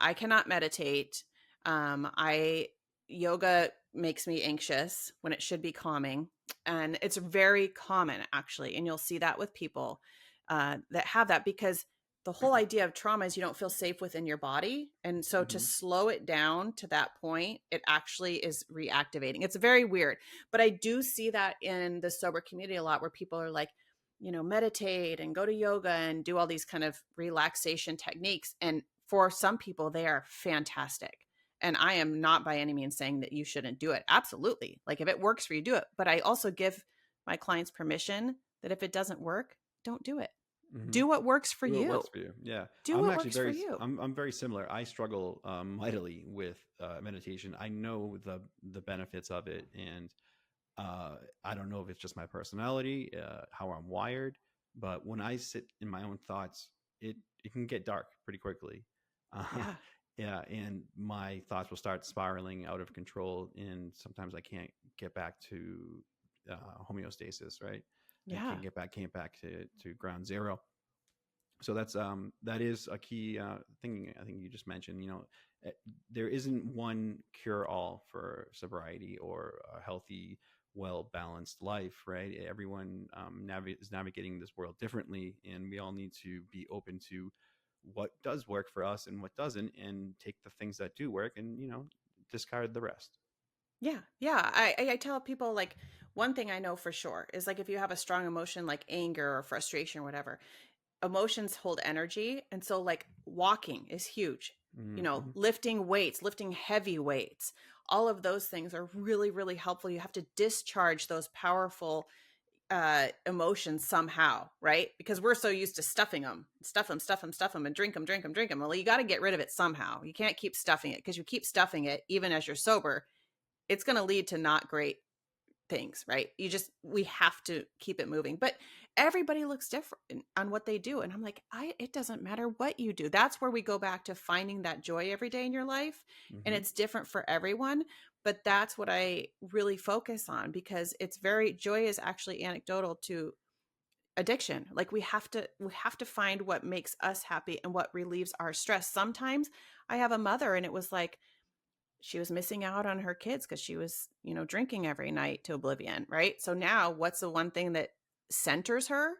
Speaker 1: I cannot meditate. I yoga makes me anxious when it should be calming, and it's very common actually. And you'll see that with people that have that, because the whole idea of trauma is you don't feel safe within your body, and so to
Speaker 2: Mm-hmm.
Speaker 1: slow it down to that point, it actually is reactivating. It's very weird, but I do see that in the sober community a lot, where people are like, meditate and go to yoga and do all these kind of relaxation techniques. And for some people, they are fantastic. And I am not by any means saying that you shouldn't do it. Absolutely. Like, if it works for you, do it. But I also give my clients permission that if it doesn't work, don't do it.
Speaker 2: Mm-hmm.
Speaker 1: Do what works for
Speaker 2: Do what
Speaker 1: you.
Speaker 2: works for you. Yeah.
Speaker 1: Do
Speaker 2: I'm
Speaker 1: what
Speaker 2: actually
Speaker 1: works for
Speaker 2: very,
Speaker 1: you.
Speaker 2: I'm very similar. I struggle mightily with meditation. I know the benefits of it, and I don't know if it's just my personality, how I'm wired, but when I sit in my own thoughts, it can get dark pretty quickly. Uh,
Speaker 1: Yeah.
Speaker 2: yeah, and my thoughts will start spiraling out of control, and sometimes I can't get back to homeostasis. Right, I
Speaker 1: Yeah.
Speaker 2: can't back to ground zero. So that is a key thing. I think you just mentioned. Eh, there isn't one cure all for sobriety or a healthy, well balanced life, right? Everyone is navigating this world differently, and we all need to be open to what does work for us and what doesn't, and take the things that do work, and discard the rest.
Speaker 1: Yeah. Yeah. I tell people, like, one thing I know for sure is, like, if you have a strong emotion like anger or frustration or whatever, emotions hold energy. And so, like, walking is huge.
Speaker 2: Mm-hmm.
Speaker 1: Lifting weights, lifting heavy weights, all of those things are really, really helpful. You have to discharge those powerful emotions somehow, right? Because we're so used to stuffing them, stuff them, and drink them. Well, you got to get rid of it somehow. You can't keep stuffing it, because you keep stuffing it, even as you're sober, it's going to lead to not great things, right? We have to keep it moving. But everybody looks different on what they do. And I'm like, it doesn't matter what you do. That's where we go back to finding that joy every day in your life. And
Speaker 2: Mm-hmm.
Speaker 1: it's different for everyone. But that's what I really focus on, because joy is actually anecdotal to addiction. Like, we have to find what makes us happy and what relieves our stress. Sometimes I have a mother, and it was like, she was missing out on her kids because she was, drinking every night to oblivion, right? So now, what's the one thing that centers her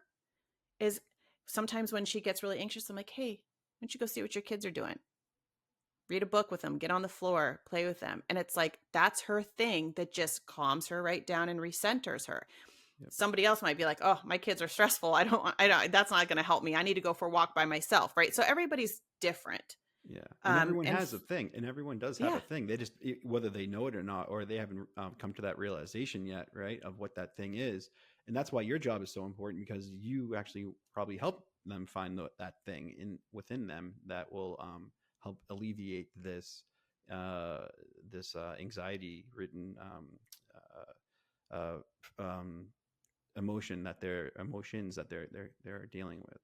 Speaker 1: is, sometimes when she gets really anxious, I'm like, hey, why don't you go see what your kids are doing? Read a book with them, get on the floor, play with them. And it's like, that's her thing that just calms her right down and recenters her.
Speaker 2: Yep.
Speaker 1: Somebody else might be like, oh, my kids are stressful. I don't, that's not going to help me. I need to go for a walk by myself, right? So everybody's different.
Speaker 2: Yeah, and everyone
Speaker 1: And
Speaker 2: has a thing, and everyone does have
Speaker 1: yeah,
Speaker 2: a thing. They just, whether they know it or not, or they haven't come to that realization yet, right, of what that thing is. And that's why your job is so important, because you actually probably help them find that thing within them that will help alleviate this anxiety-ridden emotions that they're dealing with.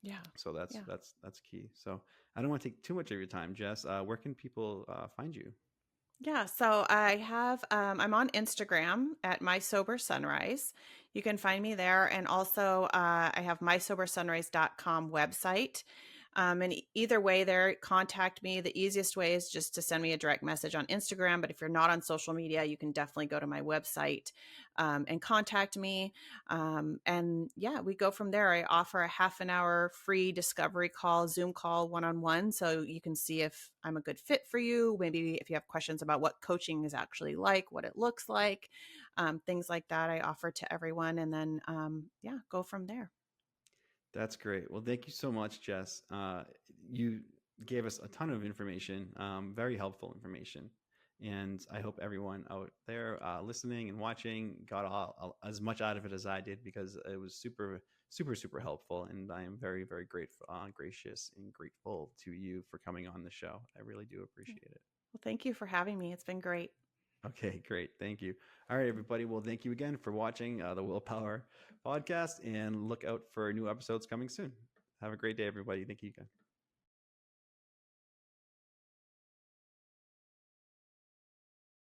Speaker 1: yeah,
Speaker 2: So that's
Speaker 1: yeah.
Speaker 2: that's key. So I don't want to take too much of your time, Jess. Where can people find you?
Speaker 1: Yeah, so I have I'm on Instagram at My Sober Sunrise. You can find me there, and also I have mysobersunrise.com website. And either way, there, contact me. The easiest way is just to send me a direct message on Instagram. But if you're not on social media, you can definitely go to my website and contact me. And yeah, we go from there. I offer a half an hour free discovery call, Zoom call, one-on-one. So you can see if I'm a good fit for you. Maybe if you have questions about what coaching is actually like, what it looks like, things like that, I offer to everyone. And then, yeah, go from there.
Speaker 2: That's great. Well, thank you so much, Jess. You gave us a ton of information, very helpful information. And I hope everyone out there listening and watching got as much out of it as I did, because it was super, super, super helpful. And I am very, very grateful, gracious, and grateful to you for coming on the show. I really do appreciate it.
Speaker 1: Well, thank you for having me. It's been great.
Speaker 2: Okay, great. Thank you. All right, everybody. Well, thank you again for watching the Willpower podcast, and look out for new episodes coming soon. Have a great day, everybody. Thank you again.